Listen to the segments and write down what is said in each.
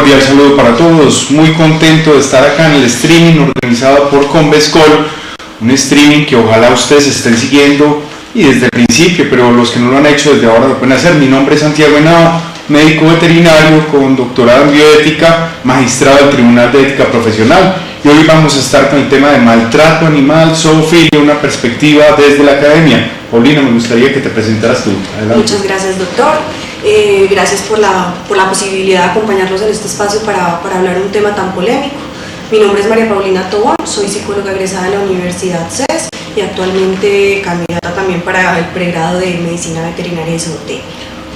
cordial saludo para todos, muy contento de estar acá en el streaming organizado por Convescol, un streaming que ojalá ustedes estén siguiendo y desde el principio, pero los que no lo han hecho desde ahora lo pueden hacer. Mi nombre es Santiago Henao, médico veterinario con doctorado en bioética, magistrado del Tribunal de Ética Profesional, y hoy vamos a estar con el tema de maltrato animal, zoofilia, una perspectiva desde la academia. Paulina, me gustaría que te presentaras tú. Adelante. Muchas gracias, doctor. Gracias por la posibilidad de acompañarnos en este espacio para hablar de un tema tan polémico. Mi nombre es María Paulina Tobón, soy psicóloga egresada de la Universidad CES y actualmente candidata también para el pregrado de Medicina Veterinaria y Zootecnia.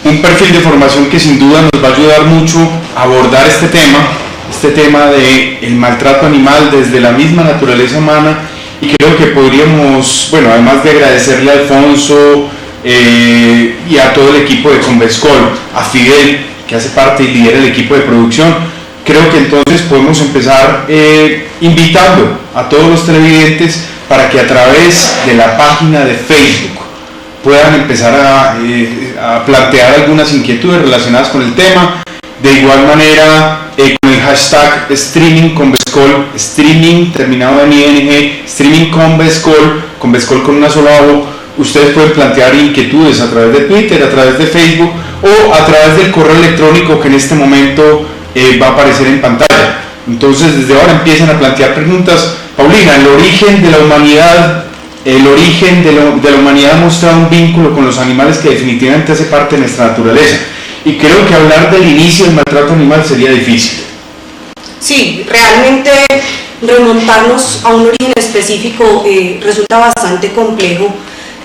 Un perfil de formación que sin duda nos va a ayudar mucho a abordar este tema del maltrato animal desde la misma naturaleza humana, y creo que podríamos, bueno, además de agradecerle a Alfonso y a todo el equipo de Convescol, a Fidel, que hace parte y lidera el equipo de producción, creo que entonces podemos empezar invitando a todos los televidentes para que a través de la página de Facebook puedan empezar a plantear algunas inquietudes relacionadas con el tema. De igual manera, con el hashtag streaming Convescol, streaming terminado en ing, streaming Convescol con una sola O, ustedes pueden plantear inquietudes a través de Twitter, a través de Facebook o a través del correo electrónico que en este momento va a aparecer en pantalla. Entonces, desde ahora empiezan a plantear preguntas. Paulina, el origen de la humanidad ha mostrado un vínculo con los animales que definitivamente hace parte de nuestra naturaleza. Y creo que hablar del inicio del maltrato animal sería difícil. Sí, realmente remontarnos a un origen específico resulta bastante complejo,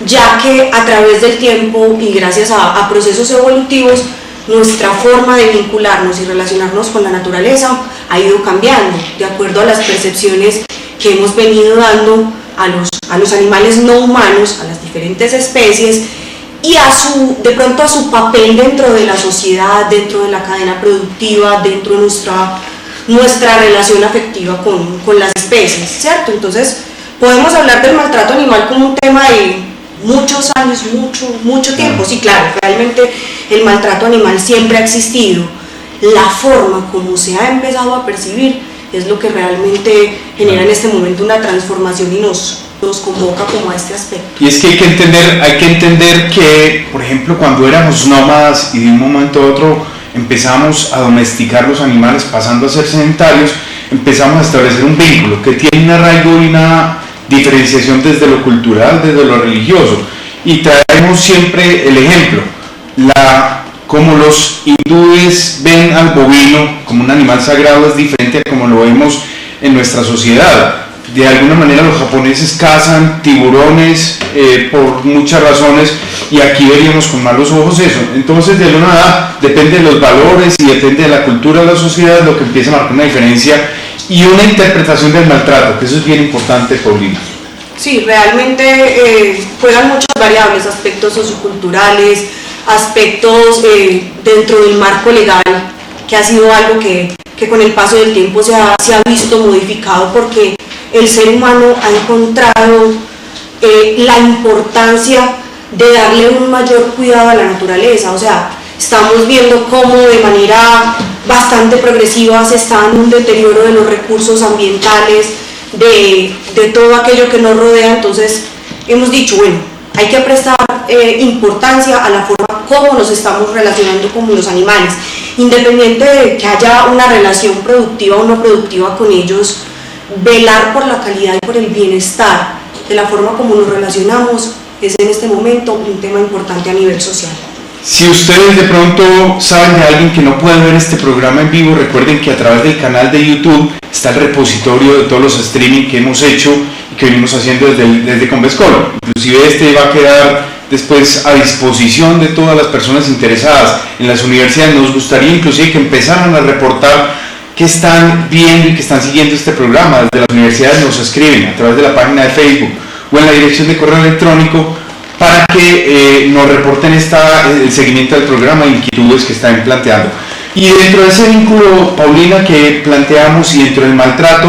ya que a través del tiempo y gracias a procesos evolutivos, nuestra forma de vincularnos y relacionarnos con la naturaleza ha ido cambiando de acuerdo a las percepciones que hemos venido dando a los animales no humanos, a las diferentes especies, y de pronto a su papel dentro de la sociedad, dentro de la cadena productiva, dentro de nuestra relación afectiva con las especies, ¿cierto? Entonces, podemos hablar del maltrato animal como un tema de muchos años, mucho tiempo. Sí, claro, realmente el maltrato animal siempre ha existido. La forma como se ha empezado a percibir es lo que realmente genera en este momento una transformación y nos convoca como a este aspecto. Y es que hay que entender que, por ejemplo, cuando éramos nómadas y de un momento a otro empezamos a domesticar los animales pasando a ser sedentarios, empezamos a establecer un vínculo que tiene un arraigo y una diferenciación desde lo cultural, desde lo religioso, y traemos siempre el ejemplo, como los hindúes ven al bovino como un animal sagrado es diferente a como lo vemos en nuestra sociedad. De alguna manera los japoneses cazan tiburones por muchas razones, y aquí veríamos con malos ojos eso. Entonces, de alguna manera, depende de los valores y depende de la cultura de la sociedad lo que empieza a marcar una diferencia y una interpretación del maltrato, que eso es bien importante, Paulina. Sí, realmente juegan muchas variables, aspectos socioculturales, aspectos dentro del marco legal, que ha sido algo que con el paso del tiempo se ha visto modificado, porque el ser humano ha encontrado la importancia de darle un mayor cuidado a la naturaleza. O sea, estamos viendo cómo de manera bastante progresiva se está dando un deterioro de los recursos ambientales, de todo aquello que nos rodea. Entonces hemos dicho, bueno, hay que prestar importancia a la forma como nos estamos relacionando con los animales, independiente de que haya una relación productiva o no productiva con ellos. Velar por la calidad y por el bienestar de la forma como nos relacionamos es en este momento un tema importante a nivel social. Si ustedes de pronto saben de alguien que no puede ver este programa en vivo, recuerden que a través del canal de YouTube está el repositorio de todos los streaming que hemos hecho y que venimos haciendo desde Convescol. Inclusive este va a quedar después a disposición de todas las personas interesadas en las universidades. Nos gustaría inclusive que empezaran a reportar que están viendo y que están siguiendo este programa. Desde las universidades nos escriben a través de la página de Facebook o en la dirección de correo electrónico para que nos reporten el seguimiento del programa e inquietudes que están planteando. Y dentro de ese vínculo, Paulina, que planteamos, y dentro del maltrato,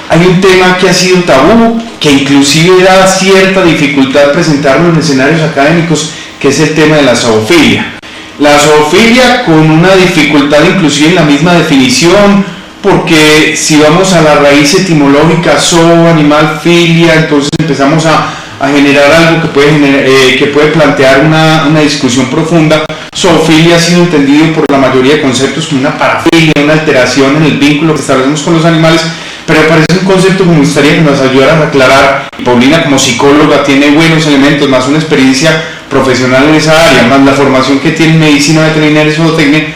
hay un tema que ha sido tabú, que inclusive da cierta dificultad presentarlo en escenarios académicos, que es el tema de la zoofilia. La zoofilia con una dificultad inclusive en la misma definición, porque si vamos a la raíz etimológica, zoo, animal, filia, entonces empezamos a generar algo que puede plantear una discusión profunda. Zoofilia ha sido entendido por la mayoría de conceptos como una parafilia, una alteración en el vínculo que establecemos con los animales, pero me parece un concepto que me gustaría que nos ayudara a aclarar. Paulina, como psicóloga, tiene buenos elementos, más una experiencia profesional en esa área, más la formación que tiene en medicina veterinaria y zootecnia,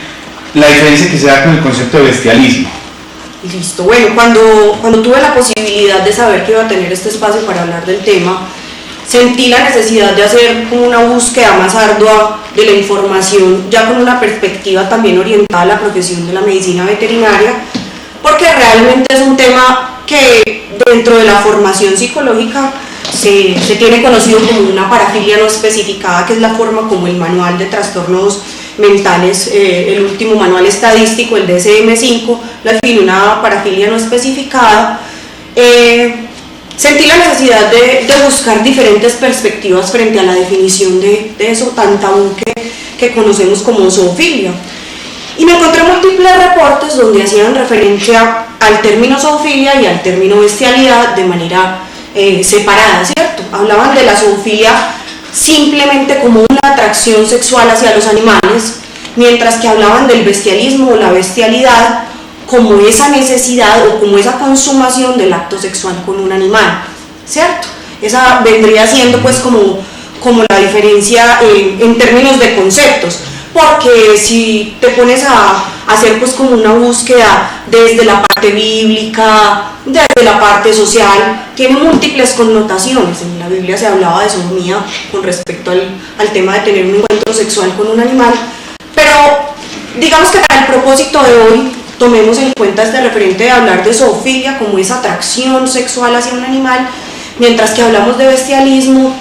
la diferencia que se da con el concepto de bestialismo. Listo, bueno, cuando tuve la posibilidad de saber que iba a tener este espacio para hablar del tema, sentí la necesidad de hacer como una búsqueda más ardua de la información, ya con una perspectiva también orientada a la profesión de la medicina veterinaria, porque realmente es un tema que dentro de la formación psicológica se tiene conocido como una parafilia no especificada, que es la forma como el manual de trastornos mentales, el último manual estadístico, el DSM-5, lo define una parafilia no especificada. Sentí la necesidad de buscar diferentes perspectivas frente a la definición de eso tan tabú que conocemos como zoofilia. Y me encontré múltiples reportes donde hacían referencia al término zoofilia y al término bestialidad de manera separada, ¿cierto? Hablaban de la zoofilia simplemente como una atracción sexual hacia los animales, mientras que hablaban del bestialismo o la bestialidad como esa necesidad o como esa consumación del acto sexual con un animal, ¿cierto? Esa vendría siendo pues como la diferencia en términos de conceptos, porque si te pones a hacer pues como una búsqueda desde la parte bíblica, desde la parte social, tiene múltiples connotaciones. En la Biblia se hablaba de sodomía con respecto al tema de tener un encuentro sexual con un animal, pero digamos que para el propósito de hoy tomemos en cuenta este referente de hablar de zoofilia como esa atracción sexual hacia un animal, mientras que hablamos de bestialismo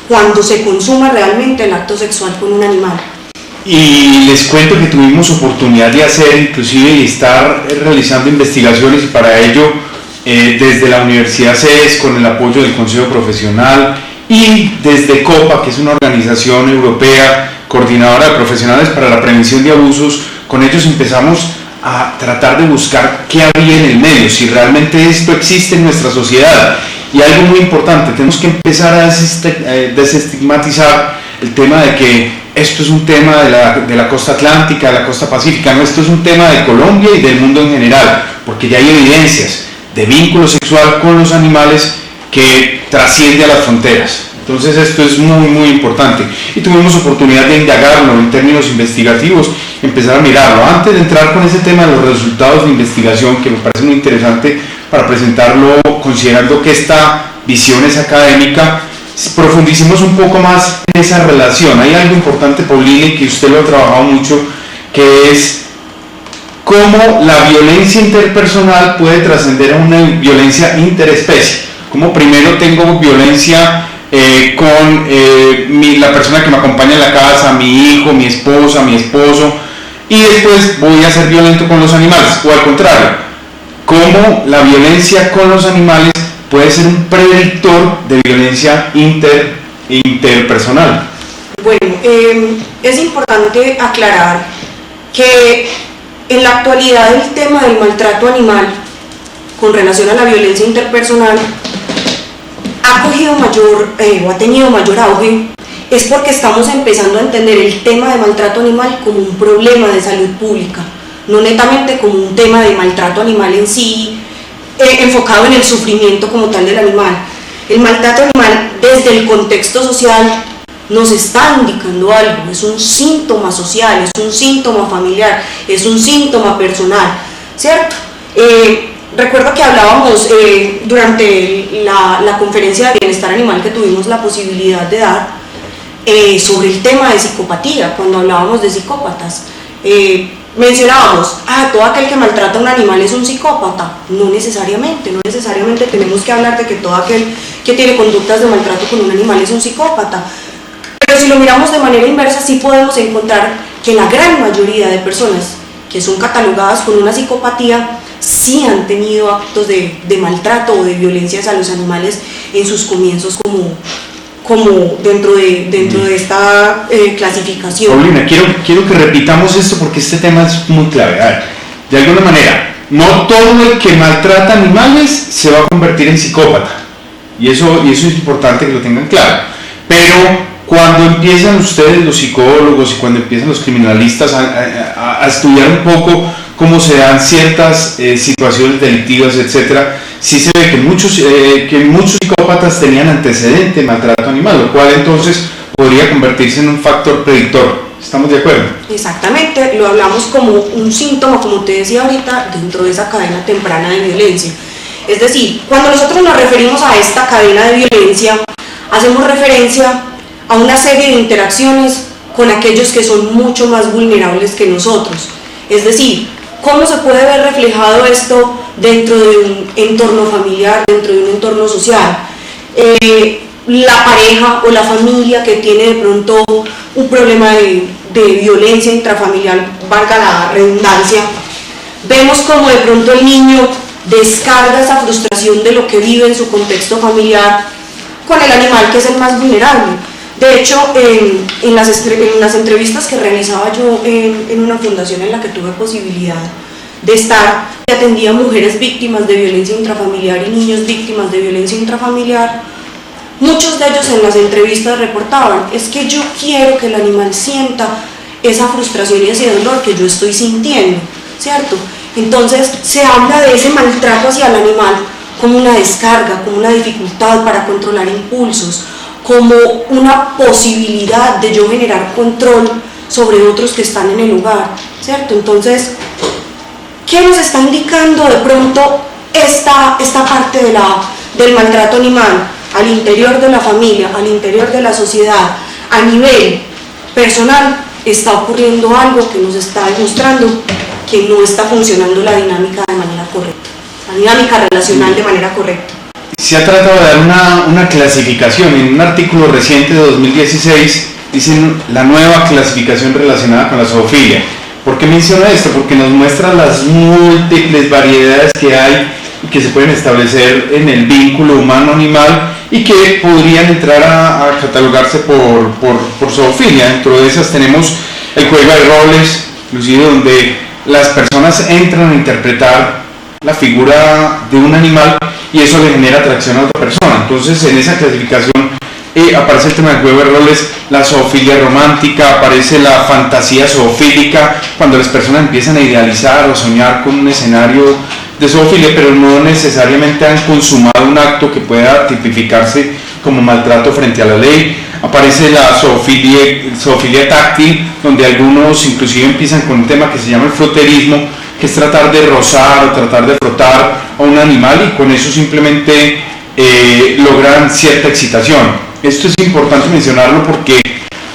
cuando se consuma realmente el acto sexual con un animal. Y les cuento que tuvimos oportunidad de hacer inclusive y estar realizando investigaciones, y para ello desde la Universidad CES con el apoyo del Consejo Profesional y desde COPA, que es una organización europea coordinadora de profesionales para la prevención de abusos, con ellos empezamos a tratar de buscar qué había en el medio, si realmente esto existe en nuestra sociedad. Y algo muy importante, tenemos que empezar a desestigmatizar el tema de que esto es un tema de la costa atlántica, de la costa pacífica, no, esto es un tema de Colombia y del mundo en general, porque ya hay evidencias de vínculo sexual con los animales que trasciende a las fronteras. Entonces esto es muy muy importante y tuvimos oportunidad de indagarlo en términos investigativos, empezar a mirarlo. Antes de entrar con ese tema de los resultados de investigación, que me parece muy interesante para presentarlo, considerando que esta visión es académica, profundicemos un poco más en esa relación. Hay algo importante, Paulina, y que usted lo ha trabajado mucho, que es cómo la violencia interpersonal puede trascender a una violencia interespecie. Como primero tengo violencia con la persona que me acompaña en la casa, mi hijo, mi esposa, mi esposo, y después voy a ser violento con los animales, o al contrario, cómo la violencia con los animales puede ser un predictor de violencia interpersonal. Bueno, es importante aclarar que en la actualidad el tema del maltrato animal con relación a la violencia interpersonal ha cogido o ha tenido mayor auge, es porque estamos empezando a entender el tema de maltrato animal como un problema de salud pública, no netamente como un tema de maltrato animal en sí, enfocado en el sufrimiento como tal del animal. El maltrato animal desde el contexto social nos está indicando algo, es un síntoma social, es un síntoma familiar, es un síntoma personal, ¿cierto? Recuerdo que hablábamos durante la conferencia de bienestar animal que tuvimos la posibilidad de dar sobre el tema de psicopatía, cuando hablábamos de psicópatas. Mencionábamos, todo aquel que maltrata a un animal es un psicópata. No necesariamente tenemos que hablar de que todo aquel que tiene conductas de maltrato con un animal es un psicópata. Pero si lo miramos de manera inversa, sí podemos encontrar que la gran mayoría de personas que son catalogadas con una psicopatía sí han tenido actos de maltrato o de violencia a los animales en sus comienzos como dentro de esta clasificación. Paulina, quiero que repitamos esto porque este tema es muy clave. A ver, de alguna manera, no todo el que maltrata animales se va a convertir en psicópata, y eso es importante que lo tengan claro, pero cuando empiezan ustedes, los psicólogos, y cuando empiezan los criminalistas a estudiar un poco cómo se dan ciertas situaciones delictivas, etcétera, sí se ve que muchos psicópatas tenían antecedente de maltrato animal, lo cual entonces podría convertirse en un factor predictor. ¿Estamos de acuerdo? Exactamente, lo hablamos como un síntoma, como te decía ahorita, dentro de esa cadena temprana de violencia. Es decir, cuando nosotros nos referimos a esta cadena de violencia, hacemos referencia a una serie de interacciones con aquellos que son mucho más vulnerables que nosotros. Es decir, ¿cómo se puede ver reflejado esto dentro de un entorno familiar, dentro de un entorno social? La pareja o la familia que tiene de pronto un problema de violencia intrafamiliar, valga la redundancia, vemos como de pronto el niño descarga esa frustración de lo que vive en su contexto familiar con el animal que es el más vulnerable. De hecho, en las entrevistas que realizaba yo en una fundación en la que tuve posibilidad de estar, que atendía a mujeres víctimas de violencia intrafamiliar y niños víctimas de violencia intrafamiliar, muchos de ellos en las entrevistas reportaban, es que yo quiero que el animal sienta esa frustración y ese dolor que yo estoy sintiendo, ¿cierto? Entonces se habla de ese maltrato hacia el animal como una descarga, como una dificultad para controlar impulsos, como una posibilidad de yo generar control sobre otros que están en el lugar, ¿cierto? Entonces, ¿qué nos está indicando de pronto esta parte del maltrato animal al interior de la familia, al interior de la sociedad, a nivel personal? Está ocurriendo algo que nos está demostrando que no está funcionando la dinámica de manera correcta, la dinámica relacional de manera correcta. Se ha tratado de dar una clasificación. En un artículo reciente de 2016 dicen la nueva clasificación relacionada con la zoofilia. ¿Por qué menciono esto? Porque nos muestra las múltiples variedades que hay y que se pueden establecer en el vínculo humano-animal y que podrían entrar a catalogarse por zoofilia. Dentro de esas tenemos el juego de roles, inclusive donde las personas entran a interpretar la figura de un animal y eso le genera atracción a otra persona. Entonces en esa clasificación aparece el tema del juego de roles, la zoofilia romántica, aparece la fantasía zoofílica, cuando las personas empiezan a idealizar o soñar con un escenario de zoofilia, pero no necesariamente han consumado un acto que pueda tipificarse como maltrato frente a la ley. Aparece la zoofilia táctil, donde algunos inclusive empiezan con un tema que se llama el froterismo, que es tratar de rozar o tratar de frotar a un animal y con eso simplemente logran cierta excitación. Esto es importante mencionarlo porque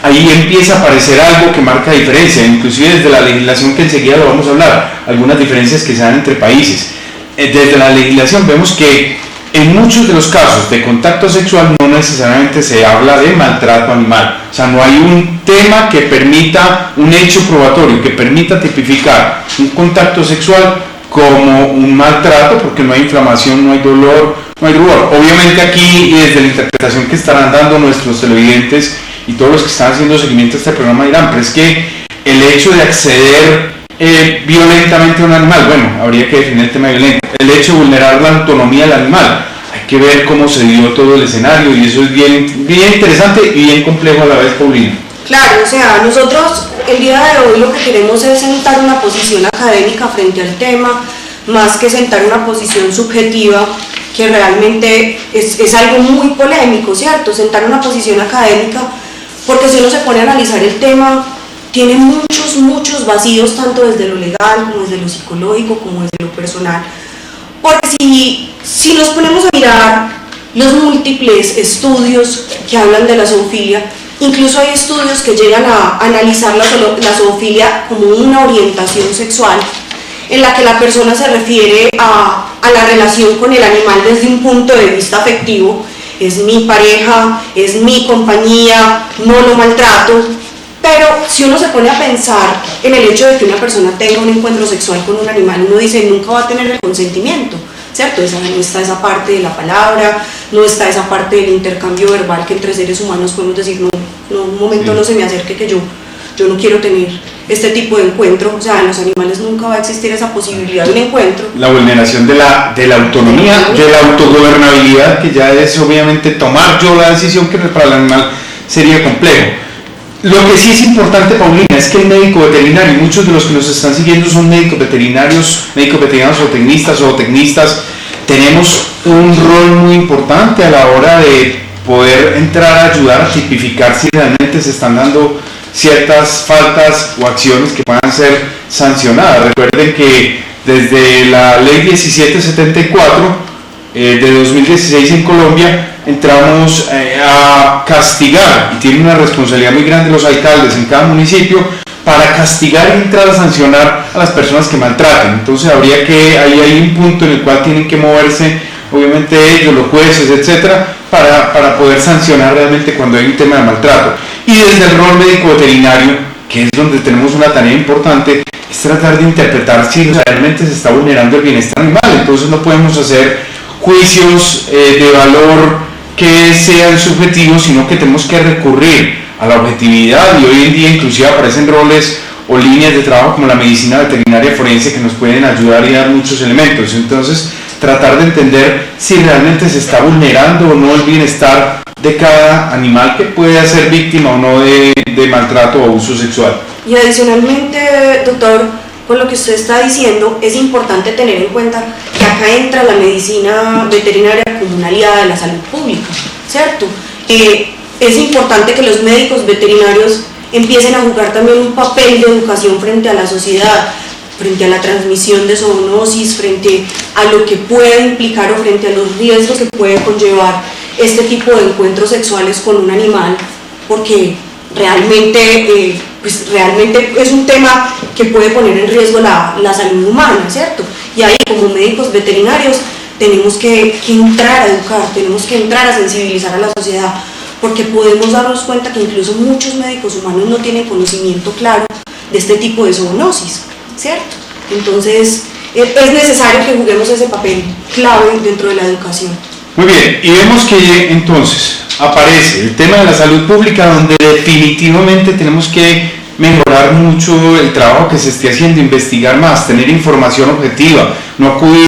ahí empieza a aparecer algo que marca diferencia, inclusive desde la legislación, que enseguida lo vamos a hablar, algunas diferencias que se dan entre países. Desde la legislación vemos que en muchos de los casos de contacto sexual no necesariamente se habla de maltrato animal, o sea, no hay un tema que permita, un hecho probatorio que permita tipificar un contacto sexual como un maltrato, porque no hay inflamación, no hay dolor, no hay rubor. Obviamente aquí, y desde la interpretación que estarán dando nuestros televidentes y todos los que están haciendo seguimiento a este programa dirán, pero es que el hecho de acceder violentamente a un animal, bueno, habría que definir el tema violento, el hecho de vulnerar la autonomía del animal, hay que ver cómo se dio todo el escenario y eso es bien interesante y bien complejo a la vez, Paulina. Claro, o sea, nosotros el día de hoy lo que queremos es sentar una posición académica frente al tema, más que sentar una posición subjetiva, que realmente es algo muy polémico, ¿cierto? Sentar una posición académica, porque si uno se pone a analizar el tema, tiene muchos vacíos, tanto desde lo legal, como desde lo psicológico, como desde lo personal. Porque si nos ponemos a mirar los múltiples estudios que hablan de la zoofilia, incluso hay estudios que llegan a analizar la zoofilia como una orientación sexual, en la que la persona se refiere a la relación con el animal desde un punto de vista afectivo. Es mi pareja, es mi compañía, no lo maltrato. Pero si uno se pone a pensar en el hecho de que una persona tenga un encuentro sexual con un animal, uno dice, nunca va a tener el consentimiento, ¿cierto? No está esa parte de la palabra, no está esa parte del intercambio verbal que entre seres humanos podemos decir, no, un momento no se me acerque que yo no quiero tener este tipo de encuentro. O sea, en los animales nunca va a existir esa posibilidad de un encuentro. La vulneración de la autonomía, de la autogobernabilidad, que ya es obviamente tomar yo la decisión, que para el animal sería complejo. Lo que sí es importante, Paulina, es que el médico veterinario, muchos de los que nos están siguiendo son médicos veterinarios o tecnistas, tenemos un rol muy importante a la hora de poder entrar a ayudar a tipificar si realmente se están dando ciertas faltas o acciones que puedan ser sancionadas. Recuerden que desde la ley 1774 de 2016 en Colombia entramos a castigar, y tiene una responsabilidad muy grande los alcaldes en cada municipio para castigar y entrar a sancionar a las personas que maltratan. Entonces ahí hay un punto en el cual tienen que moverse obviamente ellos, los jueces, etcétera, para poder sancionar realmente cuando hay un tema de maltrato. Y desde el rol médico veterinario, que es donde tenemos una tarea importante, es tratar de interpretar si realmente se está vulnerando el bienestar animal. Entonces no podemos hacer juicios de valor que sean subjetivos, sino que tenemos que recurrir a la objetividad, y hoy en día inclusive aparecen roles o líneas de trabajo como la medicina veterinaria forense que nos pueden ayudar y dar muchos elementos. Entonces, tratar de entender si realmente se está vulnerando o no el bienestar de cada animal que puede ser víctima o no de maltrato o abuso sexual. Y adicionalmente, doctor, con lo que usted está diciendo, es importante tener en cuenta que acá entra la medicina veterinaria como una aliada de la salud pública, ¿cierto? Es importante que los médicos veterinarios empiecen a jugar también un papel de educación frente a la sociedad, frente a la transmisión de zoonosis, frente a lo que puede implicar o frente a los riesgos que puede conllevar este tipo de encuentros sexuales con un animal, porque realmente es un tema que puede poner en riesgo la salud humana, ¿cierto? Y ahí, como médicos veterinarios, tenemos que entrar a educar, tenemos que entrar a sensibilizar a la sociedad, porque podemos darnos cuenta que incluso muchos médicos humanos no tienen conocimiento claro de este tipo de zoonosis, ¿cierto? Entonces, es necesario que juguemos ese papel clave dentro de la educación. Muy bien, y vemos que entonces aparece el tema de la salud pública, donde definitivamente tenemos que mejorar mucho el trabajo que se esté haciendo, investigar más, tener información objetiva, no acudir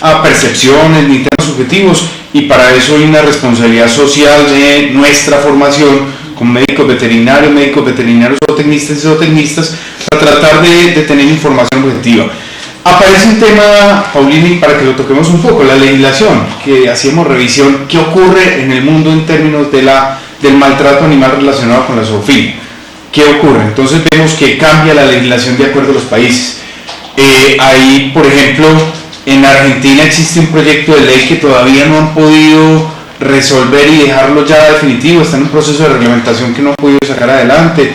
a percepciones ni temas subjetivos, y para eso hay una responsabilidad social de nuestra formación como médicos veterinarios, zootecnistas, para tratar de tener información objetiva. Aparece un tema, Paulini, para que lo toquemos un poco, la legislación, que hacíamos revisión, ¿qué ocurre en el mundo en términos del maltrato animal relacionado con la zoofilia? ¿Qué ocurre? Entonces vemos que cambia la legislación de acuerdo a los países. Ahí, por ejemplo, en Argentina existe un proyecto de ley que todavía no han podido resolver y dejarlo ya definitivo, está en un proceso de reglamentación que no han podido sacar adelante.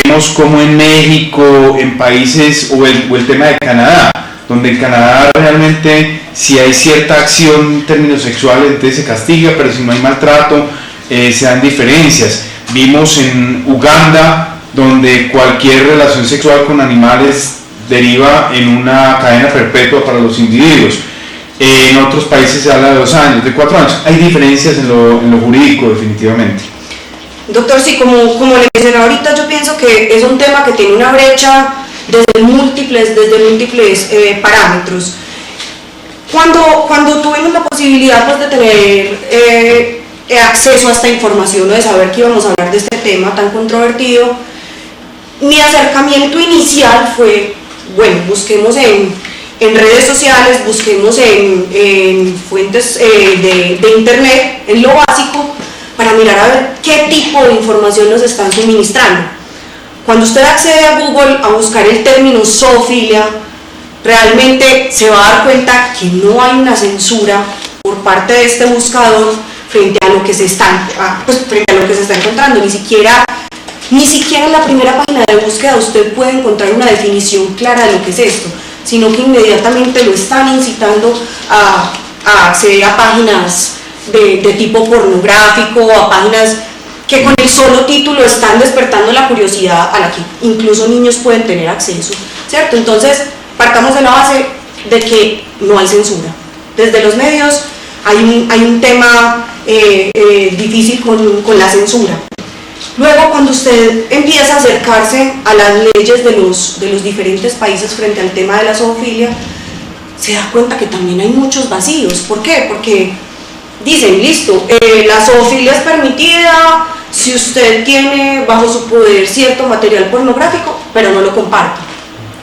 Vemos como en México, en países, o el tema de Canadá, donde en Canadá realmente si hay cierta acción en términos sexuales, entonces se castiga, pero si no hay maltrato, se dan diferencias. Vimos en Uganda, donde cualquier relación sexual con animales deriva en una cadena perpetua para los individuos. En otros países se habla de 2 años, de 4 años. Hay diferencias en lo jurídico, definitivamente. Doctor, sí, como le mencioné ahorita, yo pienso que es un tema que tiene una brecha desde múltiples parámetros. Cuando tuvimos la posibilidad pues, de tener acceso a esta información o de saber que íbamos a hablar de este tema tan controvertido, mi acercamiento inicial fue, bueno, busquemos en redes sociales, busquemos en fuentes de internet, en lo básico, para mirar a ver qué tipo de información nos están suministrando. Cuando usted accede a Google a buscar el término zoofilia, realmente se va a dar cuenta que no hay una censura por parte de este buscador frente a lo que se está encontrando. Ni siquiera en la primera página de búsqueda usted puede encontrar una definición clara de lo que es esto, sino que inmediatamente lo están incitando a acceder a páginas de tipo pornográfico, a páginas que con el solo título están despertando la curiosidad a la que incluso niños pueden tener acceso, ¿cierto? Entonces, partamos de la base de que no hay censura. Desde los medios hay un tema difícil con la censura. Luego, cuando usted empieza a acercarse a las leyes de los diferentes países frente al tema de la zoofilia, se da cuenta que también hay muchos vacíos. ¿Por qué? Porque dicen, listo, la zoofilia es permitida si usted tiene bajo su poder cierto material pornográfico, pero no lo comparte.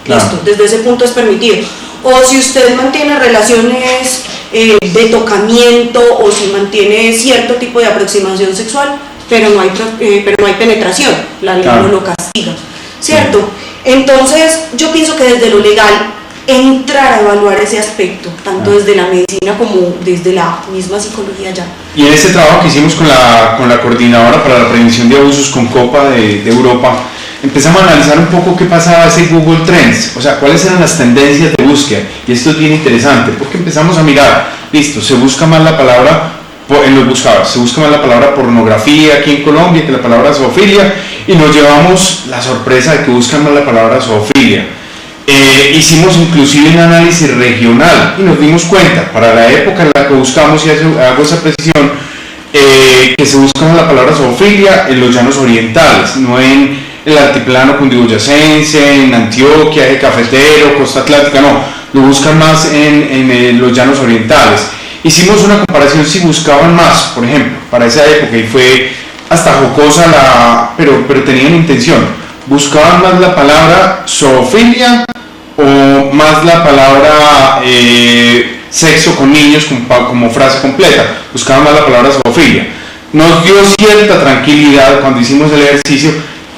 Claro. Listo, desde ese punto es permitido. O si usted mantiene relaciones de tocamiento, o si mantiene cierto tipo de aproximación sexual, pero no hay penetración, la ley Claro. no lo castiga, ¿cierto? Entonces, yo pienso que desde lo legal, entrar a evaluar ese aspecto, tanto desde la medicina como desde la misma psicología ya. Y en este trabajo que hicimos con la Coordinadora para la Prevención de Abusos con Copa de Europa, empezamos a analizar un poco qué pasaba ese Google Trends, o sea, cuáles eran las tendencias de búsqueda. Y esto es bien interesante, porque empezamos a mirar, listo, se busca más la palabra en los buscadores, se busca más la palabra pornografía aquí en Colombia que la palabra zoofilia, y nos llevamos la sorpresa de que buscan más la palabra zoofilia. Hicimos inclusive un análisis regional y nos dimos cuenta, para la época en la que buscamos, y hago esa precisión, que se busca más la palabra zoofilia en los llanos orientales, no en el altiplano cundiboyacense, en Antioquia, Eje Cafetero, Costa Atlántica, no, lo buscan más en los llanos orientales. Hicimos una comparación si buscaban más, por ejemplo, para esa época, y fue hasta jocosa pero tenían intención. ¿Buscaban más la palabra zoofilia o más la palabra sexo con niños como frase completa? Buscaban más la palabra zoofilia. Nos dio cierta tranquilidad cuando hicimos el ejercicio.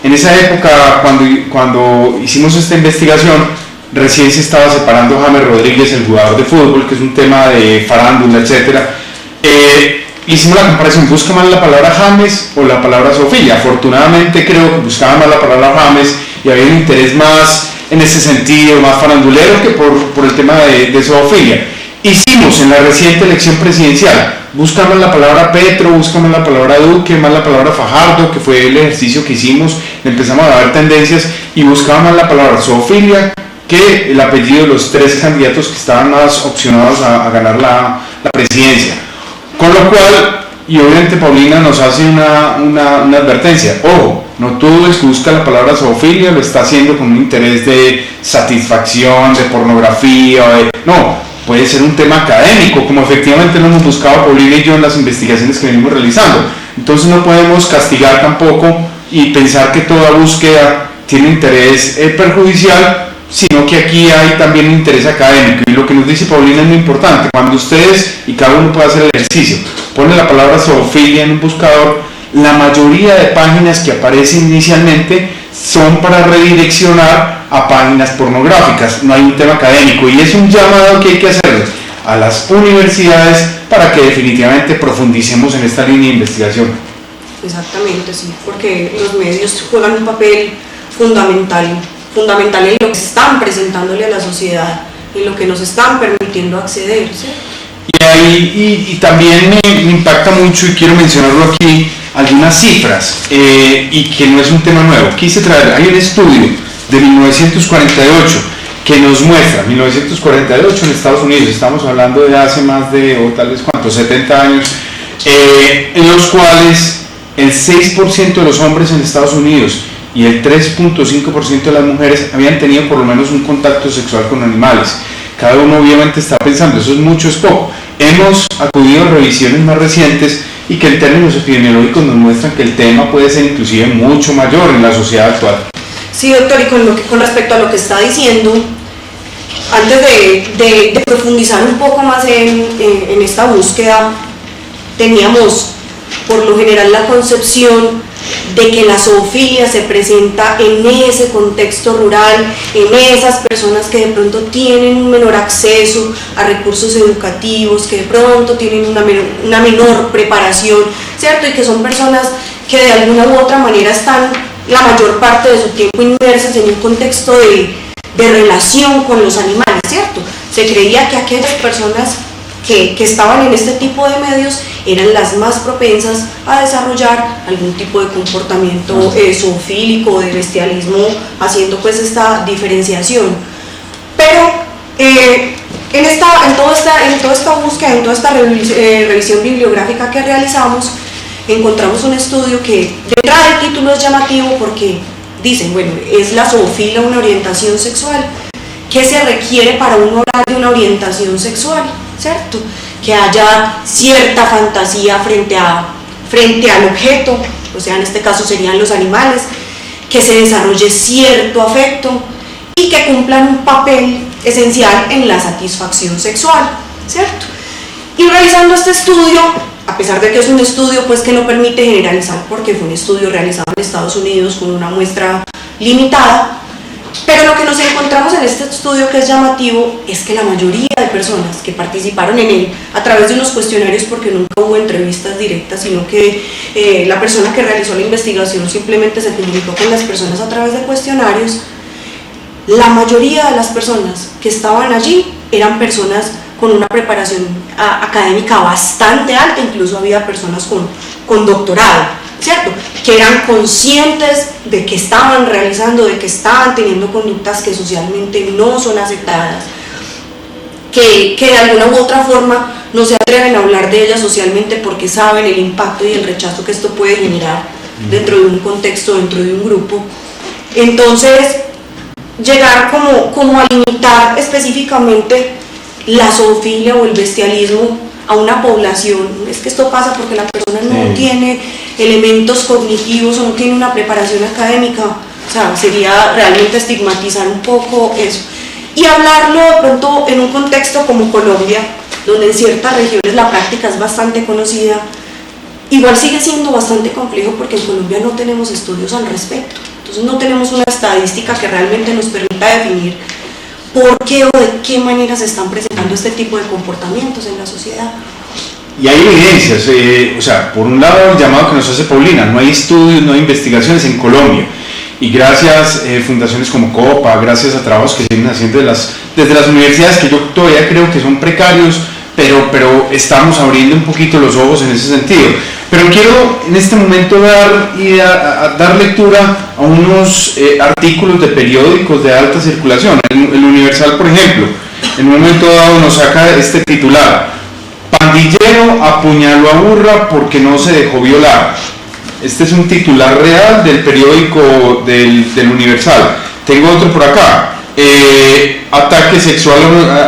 En esa época, cuando hicimos esta investigación, recién se estaba separando James Rodríguez, el jugador de fútbol, que es un tema de farándula, etc. Hicimos la comparación, ¿busca más la palabra James o la palabra zoofilia? Afortunadamente creo que buscaba más la palabra James y había un interés más en ese sentido, más farandulero que por el tema de zoofilia. Hicimos en la reciente elección presidencial, busca más la palabra Petro, busca más la palabra Duque, más la palabra Fajardo, que fue el ejercicio que hicimos, empezamos a ver tendencias y buscaba más la palabra zoofilia que el apellido de los tres candidatos que estaban más opcionados a ganar la presidencia. Con lo cual, y obviamente Paulina nos hace una advertencia, ojo, no todo el que busca la palabra zoofilia lo está haciendo con un interés de satisfacción, de pornografía, no, puede ser un tema académico, como efectivamente lo hemos buscado Paulina y yo en las investigaciones que venimos realizando. Entonces no podemos castigar tampoco y pensar que toda búsqueda tiene interés perjudicial, sino que aquí hay también un interés académico, y lo que nos dice Paulina es muy importante. Cuando ustedes, y cada uno puede hacer el ejercicio, ponen la palabra zoofilia en un buscador, la mayoría de páginas que aparecen inicialmente son para redireccionar a páginas pornográficas, no hay un tema académico, y es un llamado que hay que hacerle a las universidades para que definitivamente profundicemos en esta línea de investigación. Exactamente, sí, porque los medios juegan un papel fundamental en lo que están presentándole a la sociedad, en lo que nos están permitiendo acceder, ¿sí? Y también me impacta mucho, y quiero mencionarlo aquí, algunas cifras, y que no es un tema nuevo. Quise traer, hay un estudio de 1948 que nos muestra, 1948 en Estados Unidos, estamos hablando de hace más de, o tal vez cuántos, 70 años, en los cuales el 6% de los hombres en Estados Unidos y el 3.5% de las mujeres habían tenido por lo menos un contacto sexual con animales. Cada uno obviamente está pensando, eso es mucho, es poco. Hemos acudido a revisiones más recientes y que en términos epidemiológicos nos muestran que el tema puede ser inclusive mucho mayor en la sociedad actual. Sí, doctor, y con respecto a lo que está diciendo, antes de profundizar un poco más en esta búsqueda, teníamos por lo general la concepción de que la zoofilia se presenta en ese contexto rural, en esas personas que de pronto tienen un menor acceso a recursos educativos, que de pronto tienen una menor preparación, ¿cierto? Y que son personas que de alguna u otra manera están la mayor parte de su tiempo inmersas en un contexto de relación con los animales, ¿cierto? Se creía que aquellas personas que estaban en este tipo de medios eran las más propensas a desarrollar algún tipo de comportamiento zoofílico o de bestialismo, haciendo pues esta diferenciación. Pero En toda esta búsqueda, en toda esta revisión bibliográfica que realizamos, encontramos un estudio que de entrada el título es llamativo porque dicen, bueno, ¿es la zoofilia una orientación sexual? ¿Qué se requiere para uno hablar de una orientación sexual? ¿Cierto? Que haya cierta fantasía frente al objeto, o sea, en este caso serían los animales, que se desarrolle cierto afecto y que cumplan un papel esencial en la satisfacción sexual, ¿cierto? Y realizando este estudio, a pesar de que es un estudio pues que no permite generalizar porque fue un estudio realizado en Estados Unidos con una muestra limitada, pero lo que nos encontramos en este estudio que es llamativo es que la mayoría de personas que participaron en él a través de unos cuestionarios, porque nunca hubo entrevistas directas, sino que la persona que realizó la investigación simplemente se comunicó con las personas a través de cuestionarios, la mayoría de las personas que estaban allí eran personas con una preparación académica bastante alta, incluso había personas con doctorado, ¿cierto? Que eran conscientes de que estaban realizando, de que estaban teniendo conductas que socialmente no son aceptadas, que de alguna u otra forma no se atreven a hablar de ellas socialmente porque saben el impacto y el rechazo que esto puede generar dentro de un contexto, dentro de un grupo. Entonces, llegar como a limitar específicamente la zoofilia o el bestialismo a una población, es que esto pasa porque la persona no tiene elementos cognitivos o no tiene una preparación académica, o sea, sería realmente estigmatizar un poco eso. Y hablarlo de pronto en un contexto como Colombia, donde en ciertas regiones la práctica es bastante conocida, igual sigue siendo bastante complejo porque en Colombia no tenemos estudios al respecto. Entonces no tenemos una estadística que realmente nos permita definir por qué o de qué manera se están presentando este tipo de comportamientos en la sociedad. Y hay evidencias, o sea, por un lado el llamado que nos hace Paulina, no hay estudios, no hay investigaciones en Colombia, y gracias a fundaciones como COPA, gracias a trabajos que se vienen haciendo desde las universidades, que yo todavía creo que son precarios, pero estamos abriendo un poquito los ojos en ese sentido. Pero quiero en este momento dar lectura a unos artículos de periódicos de alta circulación. El Universal, por ejemplo, en un momento dado nos saca este titular: pandillero apuñaló a burra porque no se dejó violar. Este es un titular real del periódico del Universal. Tengo otro por acá: ataque sexual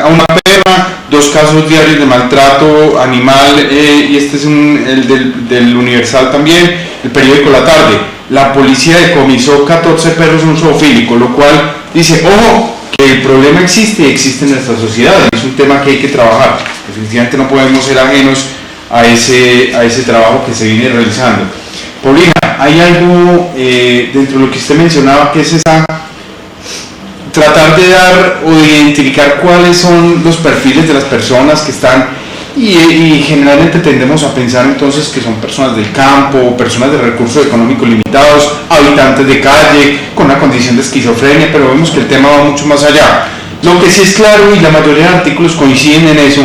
a una perra, 2 casos diarios de maltrato animal, y este es el del Universal también. El periódico La Tarde: la policía decomisó 14 perros en un zoofílico, lo cual dice, ojo, que el problema existe y existe en nuestra sociedad, es un tema que hay que trabajar. Definitivamente no podemos ser ajenos a ese trabajo que se viene realizando. Paulina, hay algo dentro de lo que usted mencionaba, que es tratar de dar o de identificar cuáles son los perfiles de las personas que están, y generalmente tendemos a pensar entonces que son personas del campo, personas de recursos económicos limitados, habitantes de calle, con una condición de esquizofrenia, pero vemos que el tema va mucho más allá. Lo que sí es claro, y la mayoría de artículos coinciden en eso,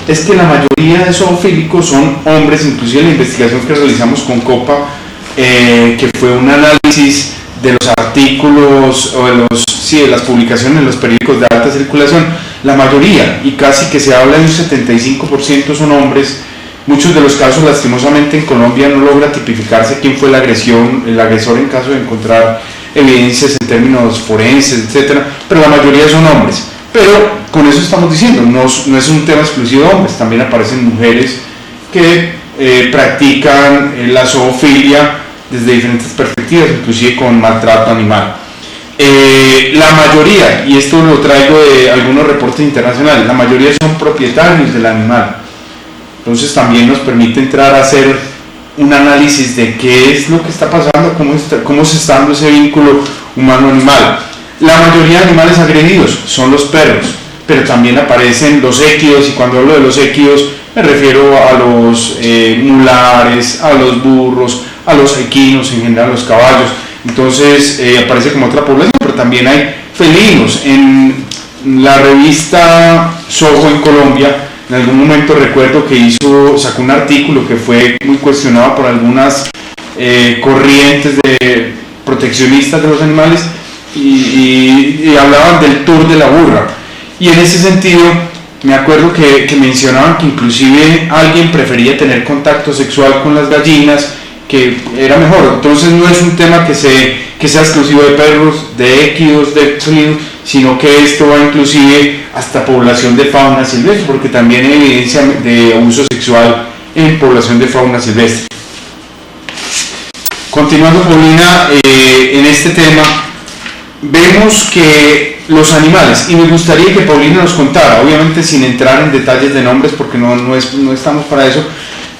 es que la mayoría de zoofílicos son hombres. Inclusive la investigación que realizamos con COPA, que fue un análisis de los artículos o de las publicaciones en los periódicos de alta circulación, la mayoría, y casi que se habla de un 75% son hombres. Muchos de los casos, lastimosamente, en Colombia no logra tipificarse quién fue el agresor en caso de encontrar evidencias en términos forenses, etc. Pero la mayoría son hombres. Pero con eso estamos diciendo, no es un tema exclusivo de hombres, también aparecen mujeres que practican la zoofilia desde diferentes perspectivas, inclusive con maltrato animal. La mayoría, y esto lo traigo de algunos reportes internacionales, la mayoría son propietarios del animal. Entonces también nos permite entrar a hacer un análisis de qué es lo que está pasando, cómo se está dando ese vínculo humano-animal. La mayoría de animales agredidos son los perros, pero también aparecen los équidos, y cuando hablo de los équidos me refiero a los mulares, a los burros, a los equinos, en general a los caballos. Entonces aparece como otra población, pero también hay felinos. En la revista Soho en Colombia, en algún momento recuerdo que sacó un artículo que fue muy cuestionado por algunas corrientes de proteccionistas de los animales, y hablaban del tour de la burra. Y en ese sentido me acuerdo que mencionaban que inclusive alguien prefería tener contacto sexual con las gallinas, que era mejor. Entonces no es un tema que sea exclusivo de perros, de equidos, de felinos, sino que esto va inclusive hasta población de fauna silvestre, porque también hay evidencia de abuso sexual en población de fauna silvestre. Continuando, Paulina, en este tema, vemos que los animales, y me gustaría que Paulina nos contara, obviamente sin entrar en detalles de nombres porque no estamos para eso,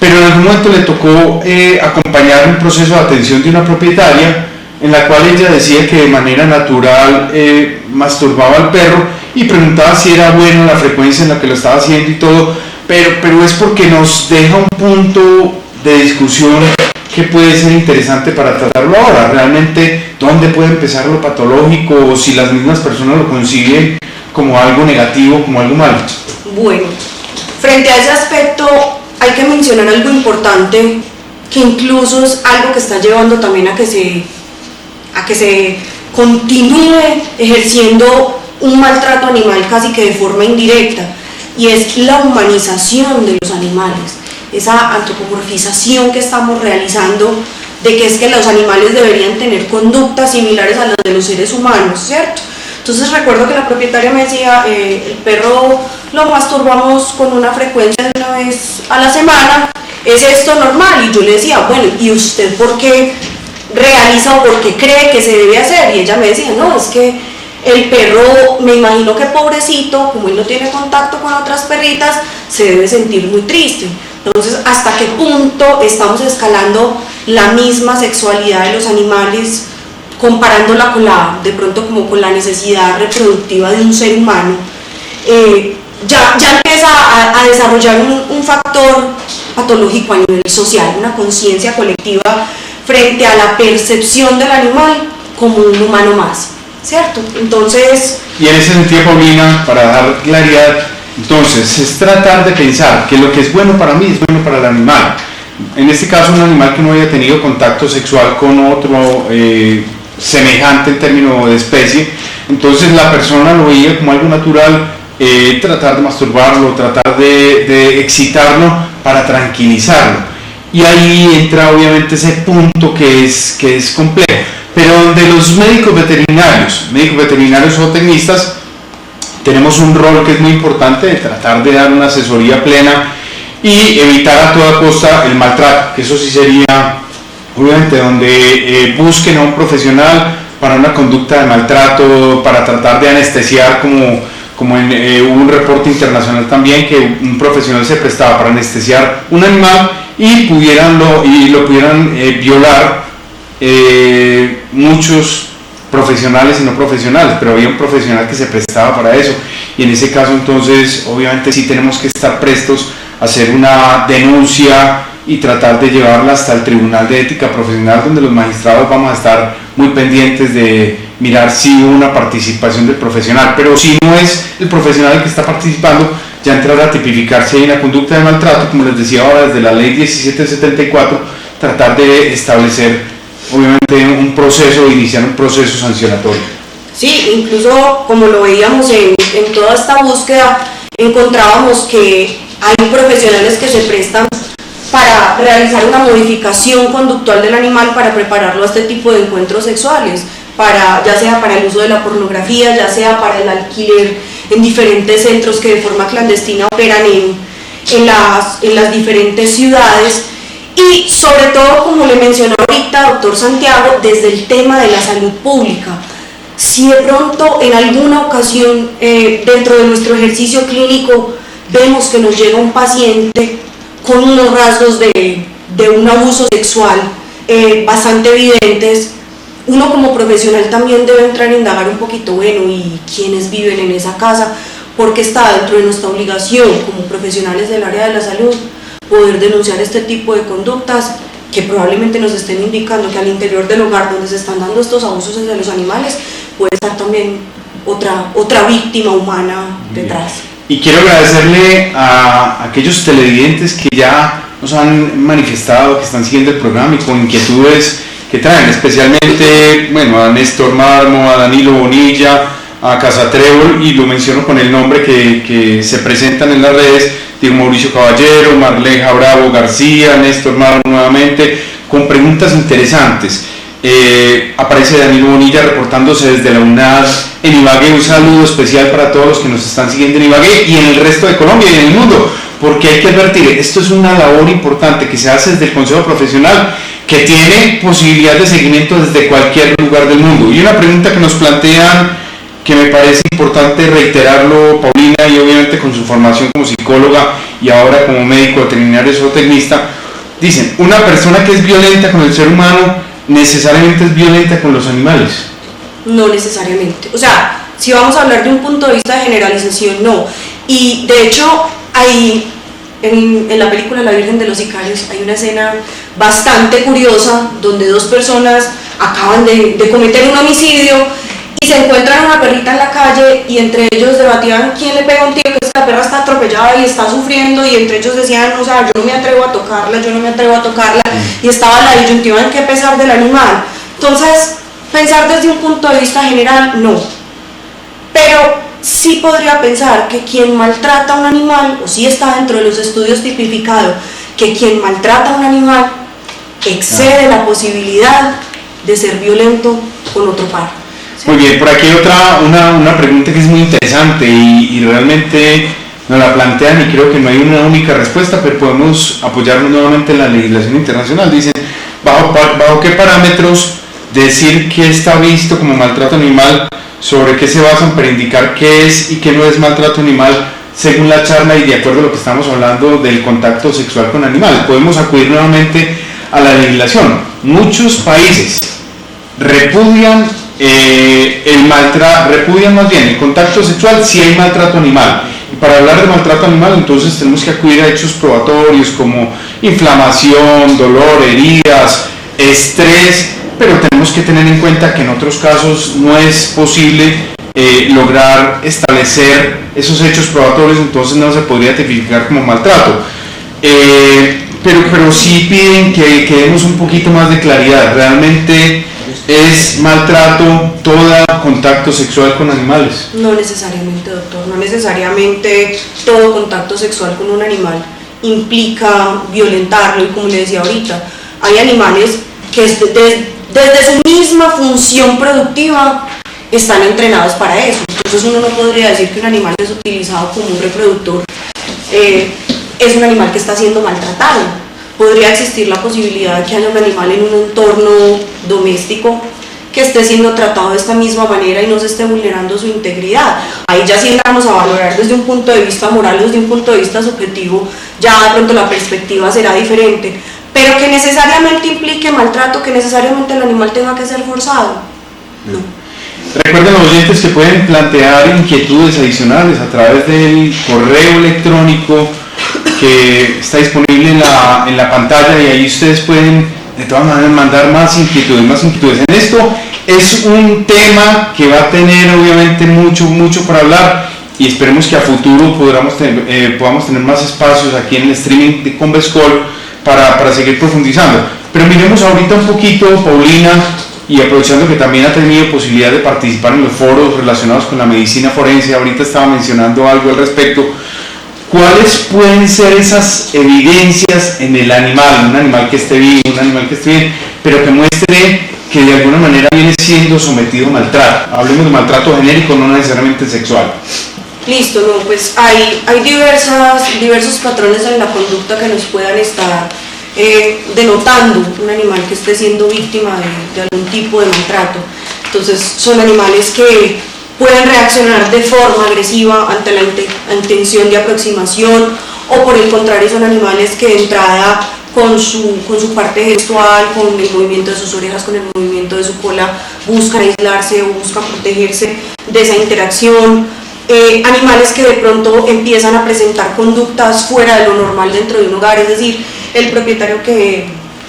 pero en algún momento le tocó acompañar un proceso de atención de una propietaria en la cual ella decía que de manera natural masturbaba al perro y preguntaba si era bueno la frecuencia en la que lo estaba haciendo y todo, pero es porque nos deja un punto de discusión que puede ser interesante para tratarlo ahora. Realmente, ¿dónde puede empezar lo patológico o si las mismas personas lo conciben como algo negativo, como algo malo? Bueno, frente a ese aspecto hay que mencionar algo importante que incluso es algo que está llevando también a que se continúe ejerciendo un maltrato animal casi que de forma indirecta, y es la humanización de los animales, esa antropomorfización que estamos realizando de que es que los animales deberían tener conductas similares a las de los seres humanos, ¿cierto? Entonces recuerdo que la propietaria me decía, el perro lo masturbamos con una frecuencia de una vez a la semana, ¿es esto normal? Y yo le decía, bueno, ¿y usted por qué realiza o por qué cree que se debe hacer? Y ella me decía, no, es que el perro, me imagino que pobrecito, como él no tiene contacto con otras perritas, se debe sentir muy triste. Entonces, ¿hasta qué punto estamos escalando la misma sexualidad de los animales, comparándola de pronto como con la necesidad reproductiva de un ser humano? Ya empieza a desarrollar un factor patológico a nivel social, una conciencia colectiva frente a la percepción del animal como un humano más, ¿cierto? Entonces... Y en ese sentido, Paulina, para dar claridad, entonces es tratar de pensar que lo que es bueno para mí es bueno para el animal. En este caso, un animal que no haya tenido contacto sexual con otro semejante en términos de especie, entonces la persona lo veía como algo natural, tratar de masturbarlo, tratar de excitarlo para tranquilizarlo. Y ahí entra obviamente ese punto que es complejo, pero donde los médicos veterinarios o tecnistas tenemos un rol que es muy importante de tratar de dar una asesoría plena y evitar a toda costa el maltrato, que eso sí sería obviamente donde busquen a un profesional para una conducta de maltrato, para tratar de anestesiar, como en un reporte internacional también, que un profesional se prestaba para anestesiar un animal y lo pudieran violar muchos profesionales y no profesionales, pero había un profesional que se prestaba para eso, y en ese caso entonces obviamente sí tenemos que estar prestos a hacer una denuncia y tratar de llevarla hasta el Tribunal de Ética Profesional, donde los magistrados vamos a estar muy pendientes de mirar si hubo una participación del profesional, pero si no es el profesional el que está participando, ya entrará a tipificarse ahí una conducta de maltrato, como les decía ahora, desde la ley 1774, tratar de establecer obviamente iniciar un proceso sancionatorio. Sí, incluso como lo veíamos en toda esta búsqueda, encontrábamos que hay profesionales que se prestan para realizar una modificación conductual del animal para prepararlo a este tipo de encuentros sexuales, ya sea para el uso de la pornografía, ya sea para el alquiler en diferentes centros que de forma clandestina operan en las diferentes ciudades, y sobre todo, como le mencionó ahorita doctor Santiago, desde el tema de la salud pública. Si de pronto en alguna ocasión dentro de nuestro ejercicio clínico vemos que nos llega un paciente con unos rasgos de un abuso sexual bastante evidentes, uno como profesional también debe entrar a indagar un poquito, bueno, ¿y quiénes viven en esa casa? Porque está dentro de nuestra obligación como profesionales del área de la salud poder denunciar este tipo de conductas que probablemente nos estén indicando que al interior del hogar donde se están dando estos abusos hacia los animales puede estar también otra víctima humana detrás. Y quiero agradecerle a aquellos televidentes que ya nos han manifestado, que están siguiendo el programa y con inquietudes que traen, especialmente, bueno, a Néstor Marmo, a Danilo Bonilla, a Casa Trébol, y lo menciono con el nombre que se presentan en las redes, Diego Mauricio Caballero, Marleja Bravo García, Néstor Maro nuevamente, con preguntas interesantes. Aparece Danilo Bonilla reportándose desde la UNAD en Ibagué. Un saludo especial para todos los que nos están siguiendo en Ibagué y en el resto de Colombia y en el mundo, porque hay que advertir, esto es una labor importante que se hace desde el Consejo Profesional, que tiene posibilidad de seguimiento desde cualquier lugar del mundo. Y una pregunta que nos plantean, que me parece importante reiterarlo, Paulina, y obviamente con su formación como psicóloga y ahora como médico veterinario zootecnista, dicen, ¿una persona que es violenta con el ser humano necesariamente es violenta con los animales? No necesariamente. O sea, si vamos a hablar de un punto de vista de generalización, no. Y de hecho, hay en la película La Virgen de los Sicarios hay una escena bastante curiosa donde dos personas acaban de cometer un homicidio y se encuentran una perrita en la calle, y entre ellos debatían quién le pega un tiro, que esta perra está atropellada y está sufriendo, y entre ellos decían, o sea, yo no me atrevo a tocarla, y estaba la disyuntiva en qué pesar del animal. Entonces, pensar desde un punto de vista general, no. Pero sí podría pensar que quien maltrata a un animal, o sí está dentro de los estudios tipificados, que quien maltrata a un animal excede la posibilidad de ser violento con otro par. Muy bien, por aquí hay una pregunta que es muy interesante y realmente nos la plantean, y creo que no hay una única respuesta, pero podemos apoyarnos nuevamente en la legislación internacional. Dicen, ¿bajo qué parámetros decir que está visto como maltrato animal? ¿Sobre qué se basan para indicar qué es y qué no es maltrato animal según la charla y de acuerdo a lo que estamos hablando del contacto sexual con animales? Podemos acudir nuevamente a la legislación. Muchos países repudian más bien el contacto sexual si hay maltrato animal. Y para hablar de maltrato animal, entonces tenemos que acudir a hechos probatorios como inflamación, dolor, heridas, estrés, pero tenemos que tener en cuenta que en otros casos no es posible lograr establecer esos hechos probatorios, entonces no se podría tipificar como maltrato. Pero sí piden que demos un poquito más de claridad. ¿Realmente es maltrato todo contacto sexual con animales? No necesariamente, doctor, no necesariamente todo contacto sexual con un animal implica violentarlo, y como le decía ahorita, hay animales que desde su misma función productiva están entrenados para eso. Entonces uno no podría decir que un animal es utilizado como un reproductor, es un animal que está siendo maltratado. Podría existir la posibilidad de que haya un animal en un entorno doméstico que esté siendo tratado de esta misma manera y no se esté vulnerando su integridad. Ahí ya sí entramos a valorar desde un punto de vista moral, desde un punto de vista subjetivo, ya de pronto la perspectiva será diferente. Pero que necesariamente implique maltrato, que necesariamente el animal tenga que ser forzado, no. Recuerden los oyentes que pueden plantear inquietudes adicionales a través del correo electrónico que está disponible en la pantalla, y ahí ustedes pueden de todas maneras mandar más inquietudes. En esto es un tema que va a tener obviamente mucho para hablar, y esperemos que a futuro podamos tener más espacios aquí en el streaming de Convescol para seguir profundizando. Pero miremos ahorita un poquito, Paulina, y aprovechando que también ha tenido posibilidad de participar en los foros relacionados con la medicina forense, ahorita estaba mencionando algo al respecto. ¿Cuáles pueden ser esas evidencias en el animal, un animal que esté vivo, un animal que esté bien, pero que muestre que de alguna manera viene siendo sometido a maltrato? Hablemos de maltrato genérico, no necesariamente sexual. Listo, no, pues hay diversos patrones en la conducta que nos puedan estar denotando un animal que esté siendo víctima de algún tipo de maltrato. Entonces son animales que pueden reaccionar de forma agresiva ante la intención de aproximación, o por el contrario son animales que de entrada con su parte gestual, con el movimiento de sus orejas, con el movimiento de su cola, buscan aislarse o buscan protegerse de esa interacción. Animales que de pronto empiezan a presentar conductas fuera de lo normal dentro de un hogar, es decir, el propietario que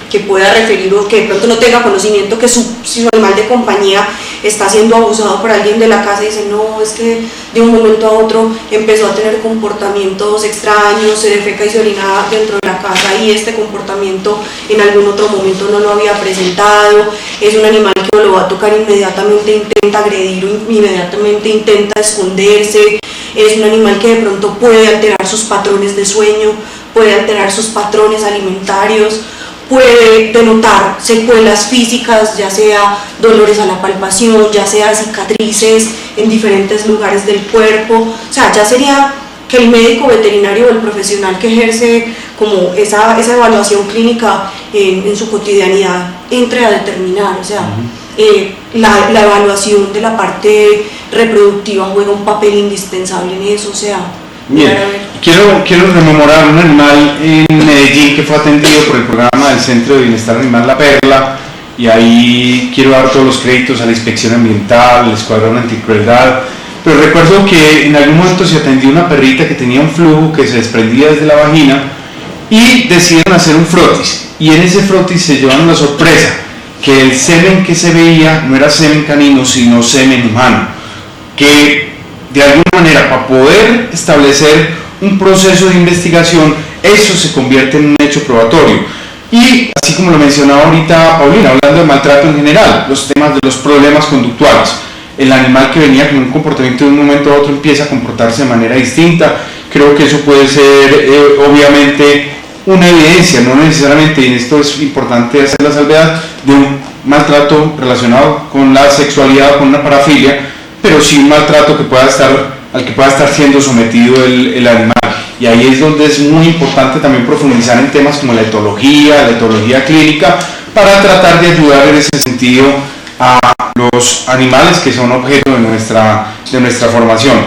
que pueda referir o que de pronto no tenga conocimiento que si su animal de compañía está siendo abusado por alguien de la casa y dice, no, es que de un momento a otro empezó a tener comportamientos extraños, se defeca y se orina dentro de la casa y este comportamiento en algún otro momento no lo había presentado, es un animal que lo va a tocar inmediatamente intenta agredir o inmediatamente intenta esconderse, es un animal que de pronto puede alterar sus patrones de sueño, puede alterar sus patrones alimentarios, puede denotar secuelas físicas, ya sea dolores a la palpación, ya sea cicatrices en diferentes lugares del cuerpo, o sea, ya sería que el médico veterinario o el profesional que ejerce como esa evaluación clínica en su cotidianidad entre a determinar, o sea, la evaluación de la parte reproductiva juega un papel indispensable en eso, o sea. Bien, quiero rememorar un animal en Medellín que fue atendido por el programa del Centro de Bienestar Animal La Perla, y ahí quiero dar todos los créditos a la inspección ambiental, al escuadrón anticrueldad, pero recuerdo que en algún momento se atendió una perrita que tenía un flujo que se desprendía desde la vagina y decidieron hacer un frotis, y en ese frotis se llevaron la sorpresa que el semen que se veía no era semen canino sino semen humano, que de alguna manera, para poder establecer un proceso de investigación, eso se convierte en un hecho probatorio. Y así como lo mencionaba ahorita Paulina, hablando de maltrato en general, los temas de los problemas conductuales, el animal que venía con un comportamiento de un momento a otro empieza a comportarse de manera distinta, creo que eso puede ser obviamente una evidencia, no necesariamente, y en esto es importante hacer la salvedad, de un maltrato relacionado con la sexualidad, con una parafilia, pero sí un maltrato al que pueda estar siendo sometido el animal. Y ahí es donde es muy importante también profundizar en temas como la etología clínica, para tratar de ayudar en ese sentido a los animales que son objeto de nuestra formación.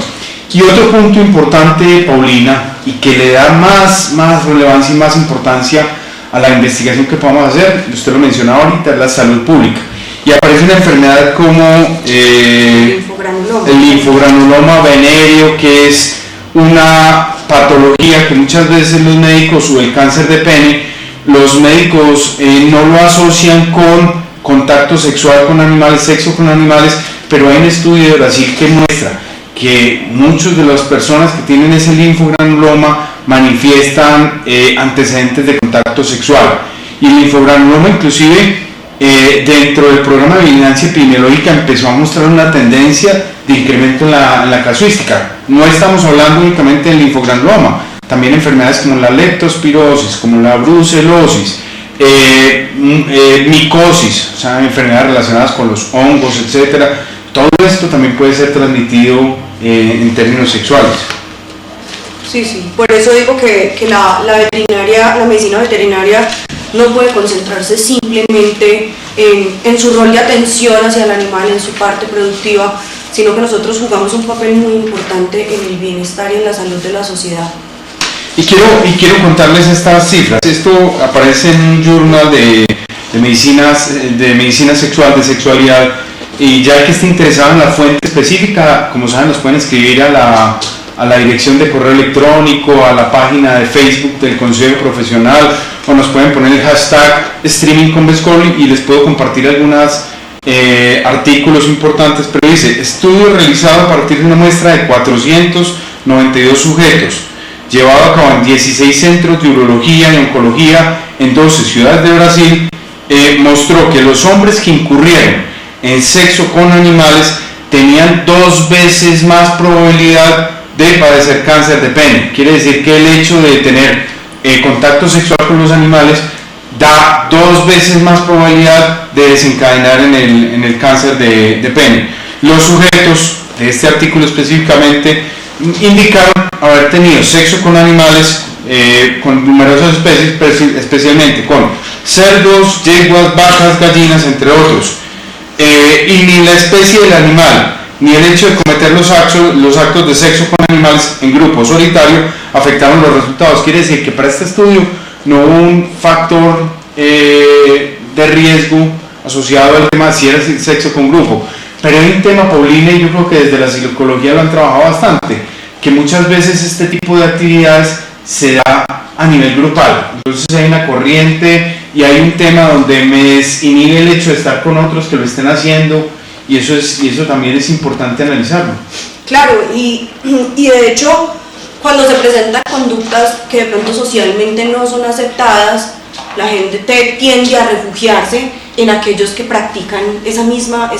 Y otro punto importante, Paulina, y que le da más relevancia y más importancia a la investigación que podamos hacer, usted lo mencionaba ahorita, es la salud pública. Y aparece una enfermedad como el linfogranuloma venéreo, que es una patología que muchas veces los médicos, o el cáncer de pene, los médicos no lo asocian con contacto sexual con animales, sexo con animales, pero hay un estudio de Brasil que muestra que muchas de las personas que tienen ese linfogranuloma manifiestan antecedentes de contacto sexual. Y el linfogranuloma inclusive dentro del programa de vigilancia epidemiológica empezó a mostrar una tendencia de incremento en la casuística. No estamos hablando únicamente del linfogranuloma, también enfermedades como la leptospirosis, como la brucelosis, micosis, o sea, enfermedades relacionadas con los hongos, etc. Todo esto también puede ser transmitido en términos sexuales. Sí, por eso digo que la medicina veterinaria no puede concentrarse simplemente en su rol de atención hacia el animal, en su parte productiva, sino que nosotros jugamos un papel muy importante en el bienestar y en la salud de la sociedad. Y quiero contarles estas cifras. Esto aparece en un journal de medicina sexual, de sexualidad, y ya que esté interesado en la fuente específica, como saben, nos pueden escribir a la dirección de correo electrónico, a la página de Facebook del Consejo Profesional, o nos pueden poner el hashtag streamingconvescoli y les puedo compartir algunos artículos importantes. Pero dice: estudio realizado a partir de una muestra de 492 sujetos, llevado a cabo en 16 centros de urología y oncología en 12 ciudades de Brasil, mostró que los hombres que incurrieron en sexo con animales tenían 2 veces más probabilidad de padecer cáncer de pene. Quiere decir que el hecho de tener contacto sexual con los animales da 2 veces más probabilidad de desencadenar en el cáncer de pene. Los sujetos de este artículo específicamente indicaron haber tenido sexo con animales, con numerosas especies, especialmente con cerdos, yeguas, vacas, gallinas, entre otros. Y ni la especie del animal ni el hecho de cometer los actos de sexo con animales en grupo solitario afectaron los resultados. Quiere decir que para este estudio no hubo un factor de riesgo asociado al tema si era sexo con grupo. Pero hay un tema, Paulina, y yo creo que desde la psicología lo han trabajado bastante, que muchas veces este tipo de actividades se da a nivel grupal. Entonces hay una corriente y hay un tema donde me desinhibe el hecho de estar con otros que lo estén haciendo, y eso también es importante analizarlo. Claro, y de hecho, cuando se presentan conductas que de pronto socialmente no son aceptadas, la gente tiende a refugiarse en aquellos que practican esa misma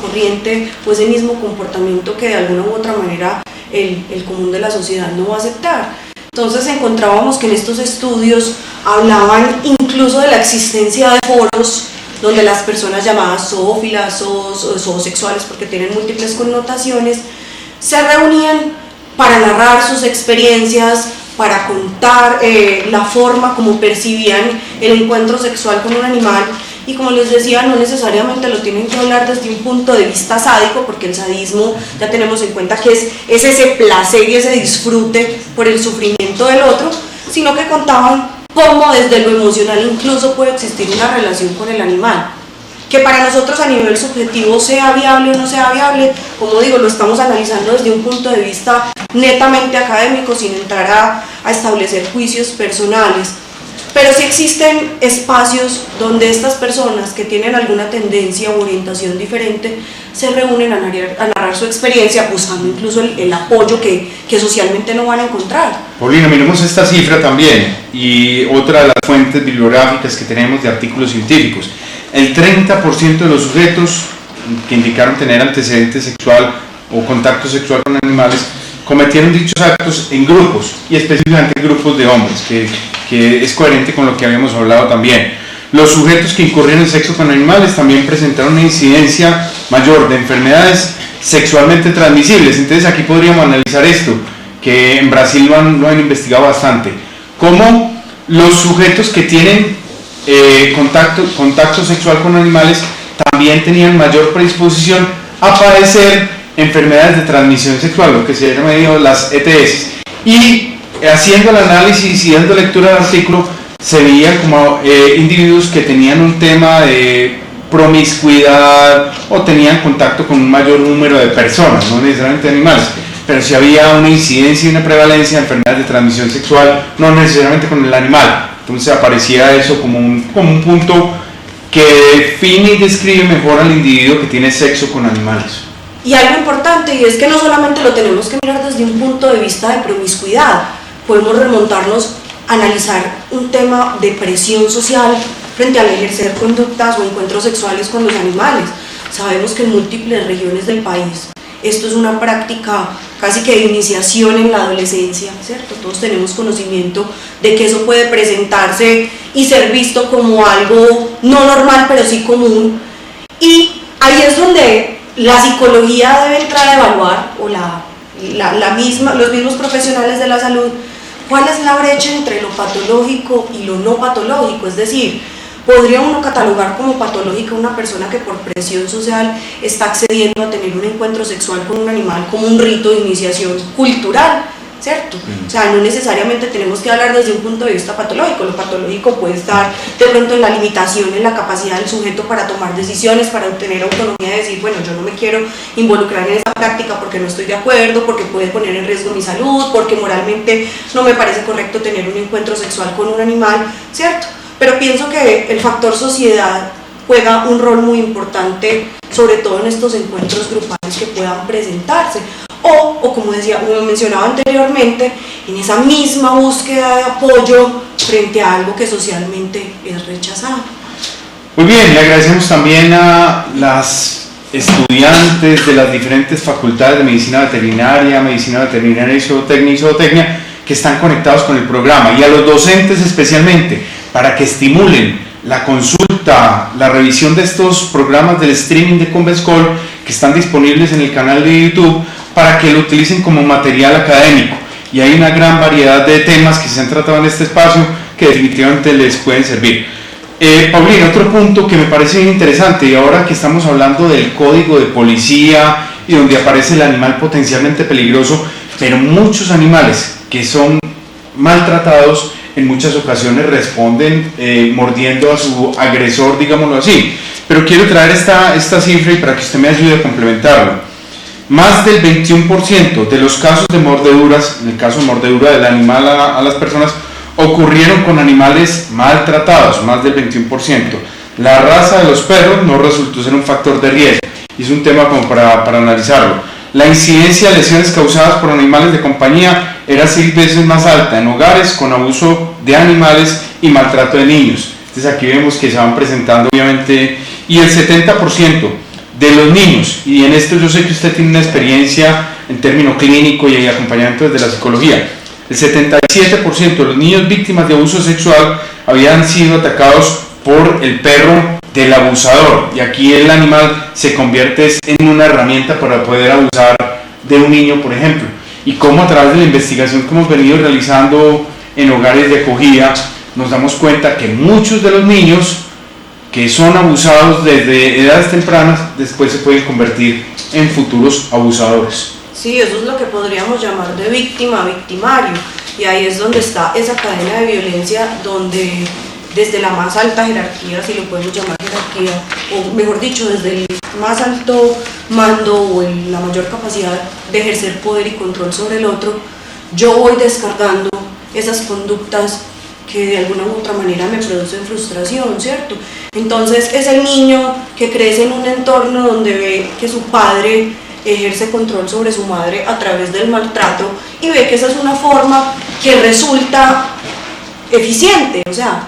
corriente o ese mismo comportamiento que de alguna u otra manera el común de la sociedad no va a aceptar. Entonces encontrábamos que en estos estudios hablaban incluso de la existencia de foros donde las personas llamadas zoófilas o zoosexuales, porque tienen múltiples connotaciones, se reunían para narrar sus experiencias, para contar la forma como percibían el encuentro sexual con un animal, y como les decía, no necesariamente lo tienen que hablar desde un punto de vista sádico, porque el sadismo ya tenemos en cuenta que es ese placer y ese disfrute por el sufrimiento del otro, sino que contaban cómo desde lo emocional incluso puede existir una relación con el animal, que para nosotros a nivel subjetivo sea viable o no sea viable, como digo, lo estamos analizando desde un punto de vista netamente académico, sin entrar a establecer juicios personales. Pero sí existen espacios donde estas personas que tienen alguna tendencia o orientación diferente se reúnen a narrar su experiencia, buscando incluso el apoyo que socialmente no van a encontrar. Paulina, miremos esta cifra también, y otra de las fuentes bibliográficas que tenemos de artículos científicos. El 30% de los sujetos que indicaron tener antecedente sexual o contacto sexual con animales cometieron dichos actos en grupos, y específicamente en grupos de hombres, que es coherente con lo que habíamos hablado también. Los sujetos que incurrieron en sexo con animales también presentaron una incidencia mayor de enfermedades sexualmente transmisibles. Entonces aquí podríamos analizar esto, que en Brasil lo han investigado bastante, cómo los sujetos que tienen contacto sexual con animales también tenían mayor predisposición a padecer enfermedades de transmisión sexual, lo que se llama las ETS. Y haciendo el análisis y dando lectura al artículo, se veían como individuos que tenían un tema de promiscuidad o tenían contacto con un mayor número de personas, no necesariamente animales, pero si había una incidencia y una prevalencia de enfermedades de transmisión sexual, no necesariamente con el animal. Entonces aparecía eso como un punto que define y describe mejor al individuo que tiene sexo con animales. Y algo importante, y es que no solamente lo tenemos que mirar desde un punto de vista de promiscuidad, podemos remontarnos a analizar un tema de presión social frente al ejercer conductas o encuentros sexuales con los animales. Sabemos que en múltiples regiones del país esto es una práctica casi que de iniciación en la adolescencia, ¿cierto? Todos tenemos conocimiento de que eso puede presentarse y ser visto como algo no normal, pero sí común. Y ahí es donde la psicología debe entrar a evaluar, o los mismos profesionales de la salud, cuál es la brecha entre lo patológico y lo no patológico. Es decir, ¿podría uno catalogar como patológica una persona que por presión social está accediendo a tener un encuentro sexual con un animal como un rito de iniciación cultural? ¿Cierto? O sea, no necesariamente tenemos que hablar desde un punto de vista patológico. Lo patológico puede estar de pronto en la limitación, en la capacidad del sujeto para tomar decisiones, para obtener autonomía, de decir, bueno, yo no me quiero involucrar en esta práctica porque no estoy de acuerdo, porque puede poner en riesgo mi salud, porque moralmente no me parece correcto tener un encuentro sexual con un animal, ¿cierto? Pero pienso que el factor sociedad juega un rol muy importante, sobre todo en estos encuentros grupales que puedan presentarse. O como mencionaba anteriormente, en esa misma búsqueda de apoyo frente a algo que socialmente es rechazado. Muy bien, le agradecemos también a las estudiantes de las diferentes facultades de medicina veterinaria y zootecnia que están conectados con el programa, y a los docentes especialmente, para que estimulen la consulta, la revisión de estos programas del streaming de Convescol que están disponibles en el canal de YouTube, para que lo utilicen como material académico. Y hay una gran variedad de temas que se han tratado en este espacio que definitivamente les pueden servir. Paulina, otro punto que me parece bien interesante, y ahora que estamos hablando del código de policía y donde aparece el animal potencialmente peligroso, pero muchos animales que son maltratados en muchas ocasiones responden mordiendo a su agresor, digámoslo así. Pero quiero traer esta cifra y para que usted me ayude a complementarlo. Más del 21% de los casos de mordeduras, en el caso de mordedura del animal a las personas, ocurrieron con animales maltratados, más del 21%. La raza de los perros no resultó ser un factor de riesgo, y es un tema como para analizarlo. La incidencia de lesiones causadas por animales de compañía era 6 veces más alta en hogares con abuso de animales y maltrato de niños. Entonces aquí vemos que se van presentando obviamente, y el 70% de los niños, y en esto yo sé que usted tiene una experiencia en término clínico y acompañamiento desde la psicología, el 77% de los niños víctimas de abuso sexual habían sido atacados por el perro del abusador, y aquí el animal se convierte en una herramienta para poder abusar de un niño, por ejemplo, y cómo a través de la investigación que hemos venido realizando en hogares de acogida nos damos cuenta que muchos de los niños que son abusados desde edades tempranas después se pueden convertir en futuros abusadores. Sí, eso es lo que podríamos llamar de víctima a victimario, y ahí es donde está esa cadena de violencia, donde desde la más alta jerarquía, si lo podemos llamar jerarquía, o mejor dicho, desde el más alto mando o la mayor capacidad de ejercer poder y control sobre el otro, yo voy descargando esas conductas que de alguna u otra manera me producen frustración, ¿cierto? Entonces es el niño que crece en un entorno donde ve que su padre ejerce control sobre su madre a través del maltrato y ve que esa es una forma que resulta eficiente. O sea,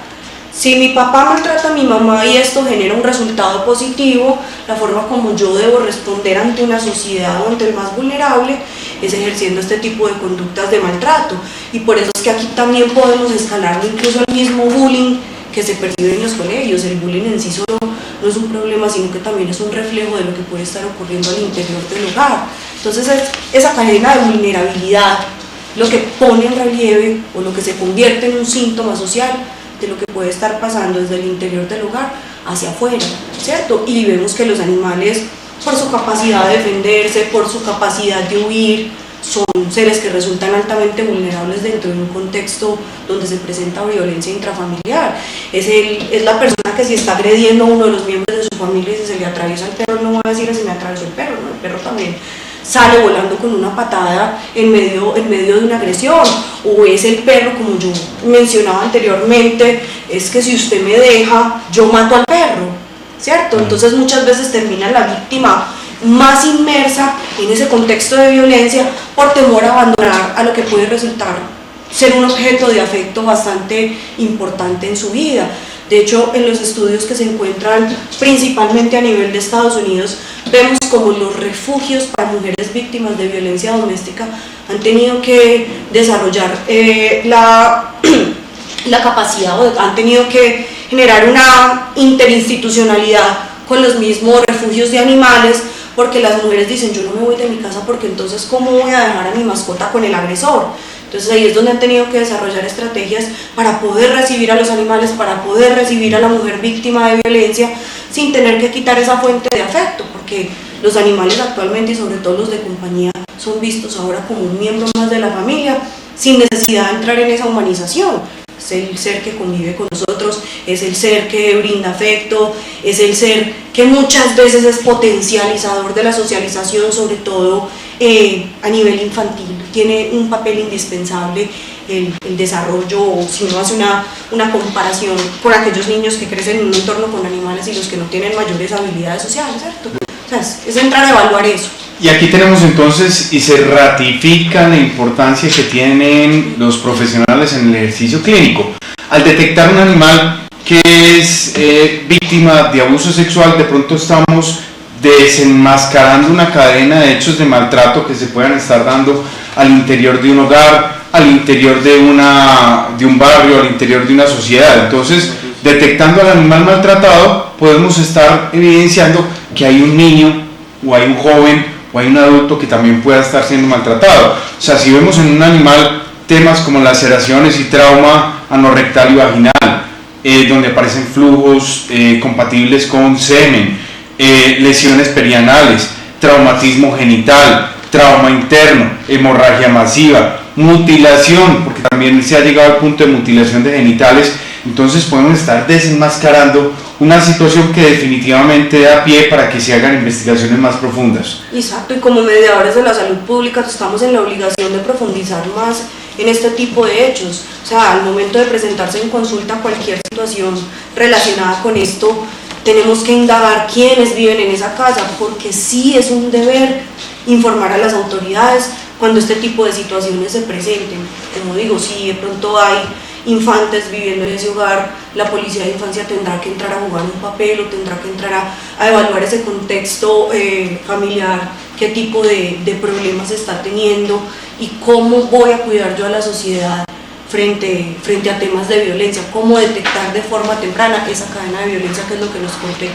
si mi papá maltrata a mi mamá y esto genera un resultado positivo, la forma como yo debo responder ante una sociedad o ante el más vulnerable es ejerciendo este tipo de conductas de maltrato. Y por eso es que aquí también podemos escalarlo incluso al mismo bullying que se percibe en los colegios. El bullying en sí solo no es un problema, sino que también es un reflejo de lo que puede estar ocurriendo al interior del hogar. Entonces esa cadena de vulnerabilidad lo que pone en relieve o lo que se convierte en un síntoma social de lo que puede estar pasando desde el interior del hogar hacia afuera, ¿cierto? Y vemos que los animales, por su capacidad de defenderse, por su capacidad de huir, son seres que resultan altamente vulnerables dentro de un contexto donde se presenta violencia intrafamiliar. Es la persona que si está agrediendo a uno de los miembros de su familia y si se le atraviesa el perro, no va a decir se me atravesó el perro, ¿no? El perro también sale volando con una patada en medio de una agresión, o es el perro, como yo mencionaba anteriormente, es que si usted me deja, yo mato al perro, ¿cierto? Entonces muchas veces termina la víctima más inmersa en ese contexto de violencia por temor a abandonar a lo que puede resultar ser un objeto de afecto bastante importante en su vida. De hecho, en los estudios que se encuentran principalmente a nivel de Estados Unidos, vemos como los refugios para mujeres víctimas de violencia doméstica han tenido que desarrollar la capacidad, o han tenido que generar una interinstitucionalidad con los mismos refugios de animales, porque las mujeres dicen, yo no me voy de mi casa porque entonces ¿cómo voy a dejar a mi mascota con el agresor? Entonces ahí es donde han tenido que desarrollar estrategias para poder recibir a los animales, para poder recibir a la mujer víctima de violencia sin tener que quitar esa fuente de afecto, porque los animales actualmente, y sobre todo los de compañía, son vistos ahora como un miembro más de la familia, sin necesidad de entrar en esa humanización. Es el ser que convive con nosotros, es el ser que brinda afecto, es el ser que muchas veces es potencializador de la socialización, sobre todo a nivel infantil. Tiene un papel indispensable el desarrollo, o si uno hace una comparación con aquellos niños que crecen en un entorno con animales y los que no tienen mayores habilidades sociales, ¿cierto? O sea, es entrar a evaluar eso. Y aquí tenemos entonces, y se ratifica la importancia que tienen los profesionales en el ejercicio clínico. Al detectar un animal que es víctima de abuso sexual, de pronto estamos desenmascarando una cadena de hechos de maltrato que se puedan estar dando al interior de un hogar, al interior de un barrio, al interior de una sociedad. Entonces, detectando al animal maltratado, podemos estar evidenciando que hay un niño, o hay un joven, o hay un adulto que también pueda estar siendo maltratado. O sea, si vemos en un animal temas como laceraciones y trauma anorrectal y vaginal, donde aparecen flujos compatibles con semen, lesiones perianales, traumatismo genital, trauma interno, hemorragia masiva, mutilación, porque también se ha llegado al punto de mutilación de genitales. Entonces podemos estar desenmascarando una situación que definitivamente da pie para que se hagan investigaciones más profundas. Exacto, y como mediadores de la salud pública estamos en la obligación de profundizar más en este tipo de hechos. O sea, al momento de presentarse en consulta cualquier situación relacionada con esto, tenemos que indagar quiénes viven en esa casa, porque sí es un deber informar a las autoridades cuando este tipo de situaciones se presenten. Como digo, si de pronto hay infantes viviendo en ese hogar, la policía de infancia tendrá que entrar a jugar un papel o tendrá que entrar a evaluar ese contexto familiar, qué tipo de problemas está teniendo y cómo voy a cuidar yo a la sociedad frente a temas de violencia, cómo detectar de forma temprana esa cadena de violencia que es lo que nos compete.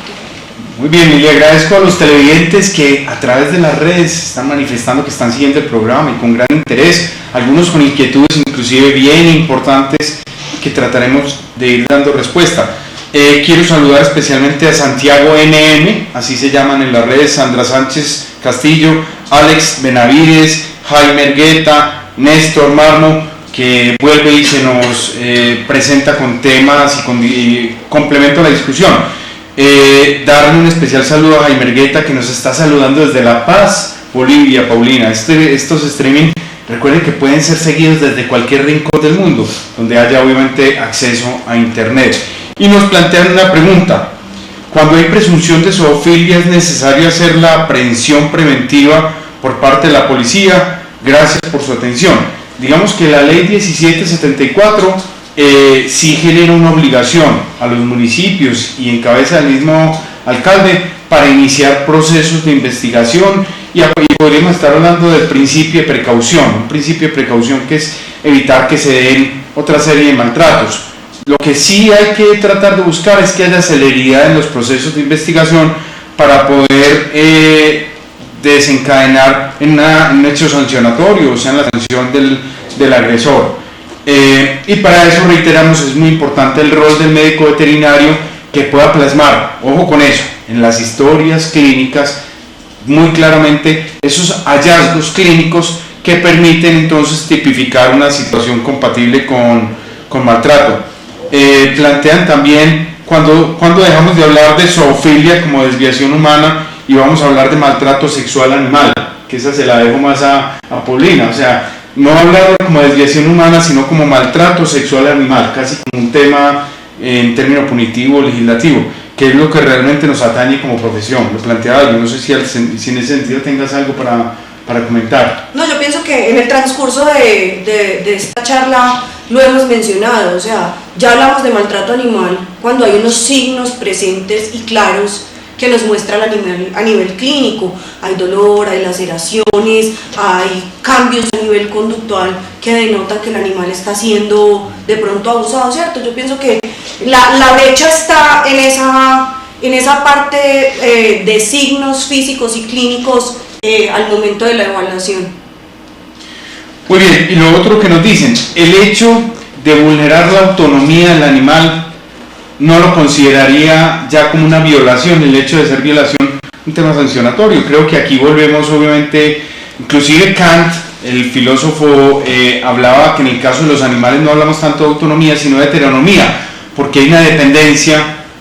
Muy bien, y le agradezco a los televidentes que a través de las redes están manifestando que están siguiendo el programa y con gran interés, algunos con inquietudes inclusive bien importantes que trataremos de ir dando respuesta. Quiero saludar especialmente a Santiago NM, así se llaman en las redes, Sandra Sánchez Castillo, Alex Benavides, Jaime Ergueta, Néstor Marmo, que vuelve y se nos presenta con temas y complemento a la discusión. Darle un especial saludo a Jaime Ergueta, que nos está saludando desde La Paz, Bolivia. Paulina, estos streaming, recuerden que pueden ser seguidos desde cualquier rincón del mundo, donde haya obviamente acceso a internet. Y nos plantean una pregunta: cuando hay presunción de zoofilia, ¿es necesario hacer la aprehensión preventiva por parte de la policía? Gracias por su atención. Digamos que la ley 1774 sí genera una obligación a los municipios y en cabeza del mismo alcalde para iniciar procesos de investigación y podríamos estar hablando del principio de precaución, un principio de precaución que es evitar que se den otra serie de maltratos. Lo que sí hay que tratar de buscar es que haya celeridad en los procesos de investigación para poder desencadenar en un hecho sancionatorio, o sea, en la sanción del agresor. Y para eso, reiteramos, es muy importante el rol del médico veterinario, que pueda plasmar, ojo con eso, en las historias clínicas muy claramente esos hallazgos clínicos que permiten entonces tipificar una situación compatible con maltrato. Plantean también cuando dejamos de hablar de zoofilia como desviación humana y vamos a hablar de maltrato sexual animal, que esa se la dejo más a Paulina. O sea, no hablar como desviación humana, sino como maltrato sexual animal, casi como un tema en término punitivo legislativo, que es lo que realmente nos atañe como profesión. Lo planteaba yo, no sé si en ese sentido tengas algo para comentar. No, yo pienso que en el transcurso de esta charla lo hemos mencionado, o sea, ya hablamos de maltrato animal cuando hay unos signos presentes y claros que nos muestra el animal a nivel clínico. Hay dolor, hay laceraciones, hay cambios a nivel conductual que denotan que el animal está siendo de pronto abusado, ¿cierto? Yo pienso que la brecha está en esa parte de signos físicos y clínicos al momento de la evaluación. Muy bien, y lo otro que nos dicen, el hecho de vulnerar la autonomía del animal no lo consideraría ya como una violación, el hecho de ser violación un tema sancionatorio. Creo que aquí volvemos, obviamente, inclusive Kant, el filósofo, hablaba que en el caso de los animales no hablamos tanto de autonomía sino de heteronomía, porque hay una dependencia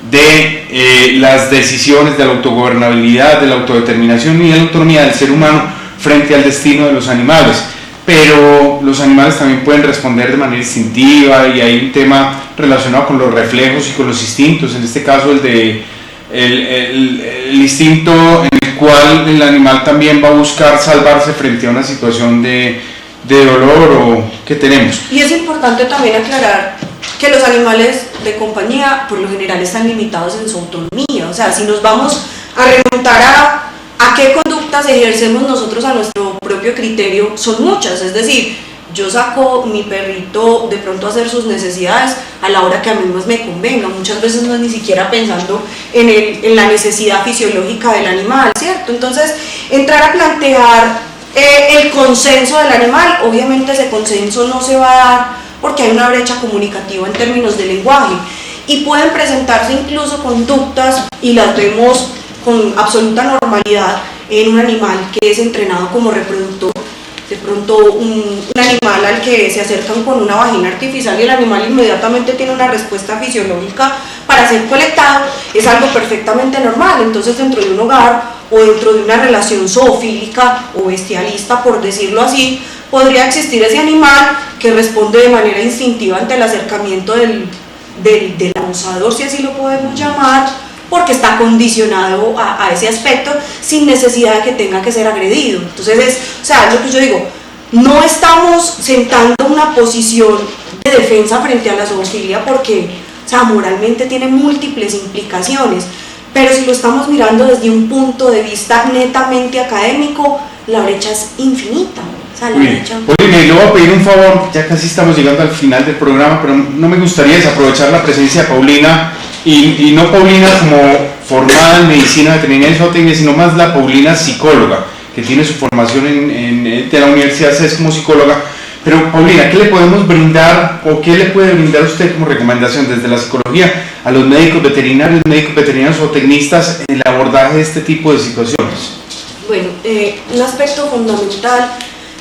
de las decisiones, de la autogobernabilidad, de la autodeterminación y de la autonomía del ser humano frente al destino de los animales. Pero los animales también pueden responder de manera instintiva y hay un tema relacionado con los reflejos y con los instintos, en este caso el instinto en el cual el animal también va a buscar salvarse frente a una situación de dolor o que tenemos. Y es importante también aclarar que los animales de compañía por lo general están limitados en su autonomía, o sea, si nos vamos a remontar a qué conductas ejercemos nosotros a nuestro propio criterio, son muchas. Es decir, yo saco mi perrito de pronto a hacer sus necesidades a la hora que a mí más me convenga, muchas veces no es ni siquiera pensando en la necesidad fisiológica del animal, ¿cierto? Entonces, entrar a plantear el consenso del animal, obviamente ese consenso no se va a dar porque hay una brecha comunicativa en términos de lenguaje y pueden presentarse incluso conductas, y las vemos con absoluta normalidad en un animal que es entrenado como reproductor. De pronto un animal al que se acercan con una vagina artificial y el animal inmediatamente tiene una respuesta fisiológica para ser colectado, es algo perfectamente normal. Entonces, dentro de un hogar o dentro de una relación zoofílica o bestialista, por decirlo así, podría existir ese animal que responde de manera instintiva ante el acercamiento del abusador, si así lo podemos llamar, porque está condicionado a ese aspecto sin necesidad de que tenga que ser agredido. Entonces es lo que yo digo, no estamos sentando una posición de defensa frente a la zoofilia porque moralmente tiene múltiples implicaciones, pero si lo estamos mirando desde un punto de vista netamente académico, la brecha es infinita. Paulina, le voy a pedir un favor, ya casi estamos llegando al final del programa, pero no me gustaría desaprovechar la presencia de Paulina, y no Paulina como formada en medicina veterinaria y zootecnia, sino más la Paulina psicóloga, que tiene su formación de la Universidad CES como psicóloga. Pero Paulina, ¿qué le podemos brindar o qué le puede brindar usted como recomendación desde la psicología a los médicos veterinarios zootecnistas en el abordaje de este tipo de situaciones? Bueno, un aspecto fundamental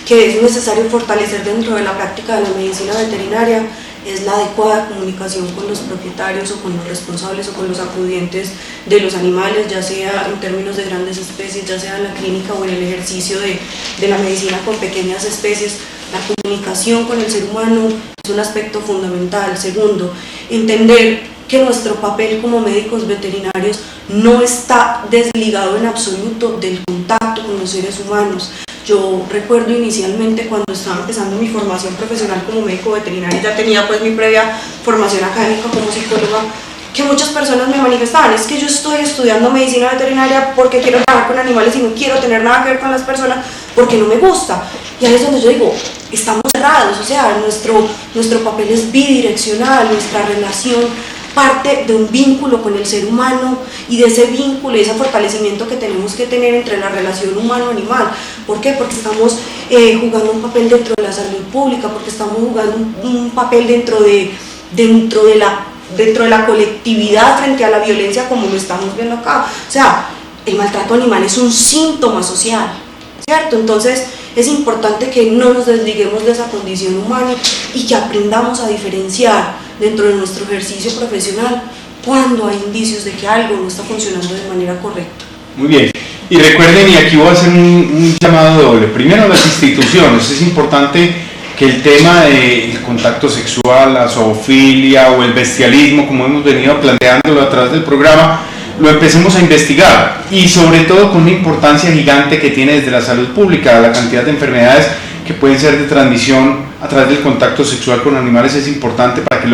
que es necesario fortalecer dentro de la práctica de la medicina veterinaria es la adecuada comunicación con los propietarios o con los responsables o con los acudientes de los animales, ya sea en términos de grandes especies, ya sea en la clínica o en el ejercicio de la medicina con pequeñas especies. La comunicación con el ser humano es un aspecto fundamental. Segundo, entender que nuestro papel como médicos veterinarios no está desligado en absoluto del contacto con los seres humanos. Yo recuerdo inicialmente cuando estaba empezando mi formación profesional como médico veterinario, ya tenía pues mi previa formación académica como psicóloga, que muchas personas me manifestaban, es que yo estoy estudiando medicina veterinaria porque quiero trabajar con animales y no quiero tener nada que ver con las personas porque no me gusta. Y ahí es donde yo digo, estamos cerrados, nuestro papel es bidireccional, nuestra relación parte de un vínculo con el ser humano y de ese vínculo y ese fortalecimiento que tenemos que tener entre la relación humano-animal. ¿Por qué? Porque estamos jugando un papel dentro de la salud pública, porque estamos jugando un papel dentro de la colectividad frente a la violencia como lo estamos viendo acá. El maltrato animal es un síntoma social, ¿cierto? Entonces es importante que no nos desliguemos de esa condición humana y que aprendamos a diferenciar dentro de nuestro ejercicio profesional cuando hay indicios de que algo no está funcionando de manera correcta. Muy bien, y recuerden, y aquí voy a hacer un llamado doble. Primero, las instituciones, es importante que el tema del contacto sexual, la zoofilia o el bestialismo, como hemos venido planteándolo a través del programa, lo empecemos a investigar, y sobre todo con una importancia gigante que tiene desde la salud pública, la cantidad de enfermedades que pueden ser de transmisión a través del contacto sexual con animales es importante para que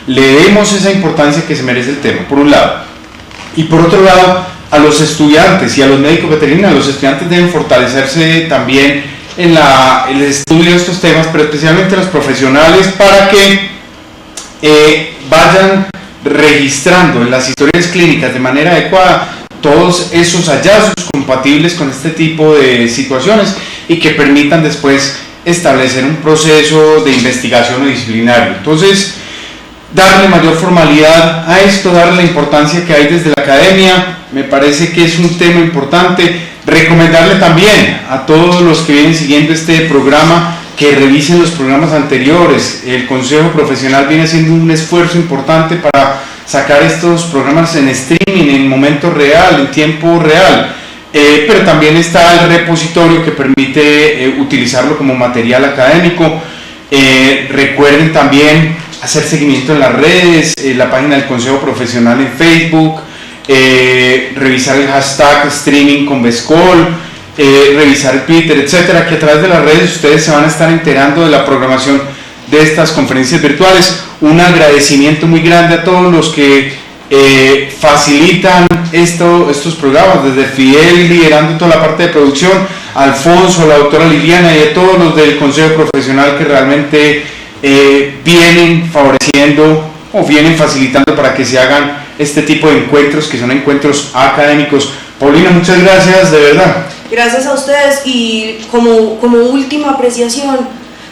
le demos esa importancia que se merece el tema, por un lado. Y por otro lado, a los estudiantes y a los médicos veterinarios, los estudiantes deben fortalecerse también en el estudio de estos temas, pero especialmente los profesionales, para que vayan registrando en las historias clínicas de manera adecuada todos esos hallazgos compatibles con este tipo de situaciones y que permitan después establecer un proceso de investigación o disciplinario. Entonces, darle mayor formalidad a esto, darle la importancia que hay desde la academia, me parece que es un tema importante. Recomendarle también a todos los que vienen siguiendo este programa que revisen los programas anteriores. El Consejo Profesional viene haciendo un esfuerzo importante para sacar estos programas en streaming, en momento real, en tiempo real, pero también está el repositorio que permite utilizarlo como material académico. Recuerden también hacer seguimiento en las redes, la página del Consejo Profesional en Facebook, revisar el hashtag streaming con Vescol, revisar el Twitter, etcétera, que a través de las redes ustedes se van a estar enterando de la programación de estas conferencias virtuales. Un agradecimiento muy grande a todos los que facilitan estos programas, desde Fidel liderando toda la parte de producción, Alfonso, la doctora Liliana y a todos los del Consejo Profesional que realmente vienen favoreciendo o vienen facilitando para que se hagan este tipo de encuentros, que son encuentros académicos. Paulina, muchas gracias, de verdad. Gracias a ustedes, y como última apreciación,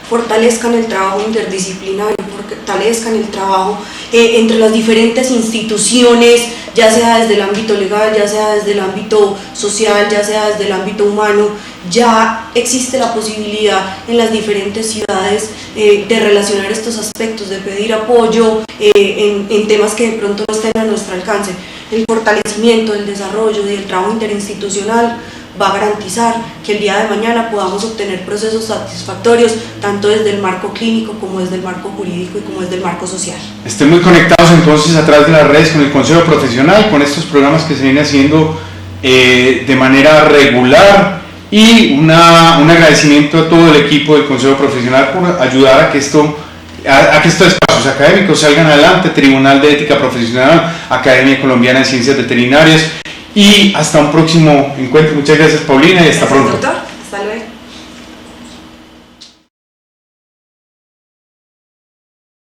fortalezcan el trabajo interdisciplinario, fortalezcan el trabajo entre las diferentes instituciones, ya sea desde el ámbito legal, ya sea desde el ámbito social, ya sea desde el ámbito humano. Ya existe la posibilidad en las diferentes ciudades de relacionar estos aspectos, de pedir apoyo en temas que de pronto no estén a nuestro alcance. El fortalecimiento, el desarrollo y el trabajo interinstitucional va a garantizar que el día de mañana podamos obtener procesos satisfactorios, tanto desde el marco clínico como desde el marco jurídico y como desde el marco social. Estén muy conectados entonces a través de las redes con el Consejo Profesional, con estos programas que se vienen haciendo de manera regular, y un agradecimiento a todo el equipo del Consejo Profesional por ayudar a que estos espacios académicos salgan adelante. Tribunal de Ética Profesional, Academia Colombiana de Ciencias Veterinarias, y hasta un próximo encuentro. Muchas gracias, Paulina, y hasta pronto. Doctor, hasta luego.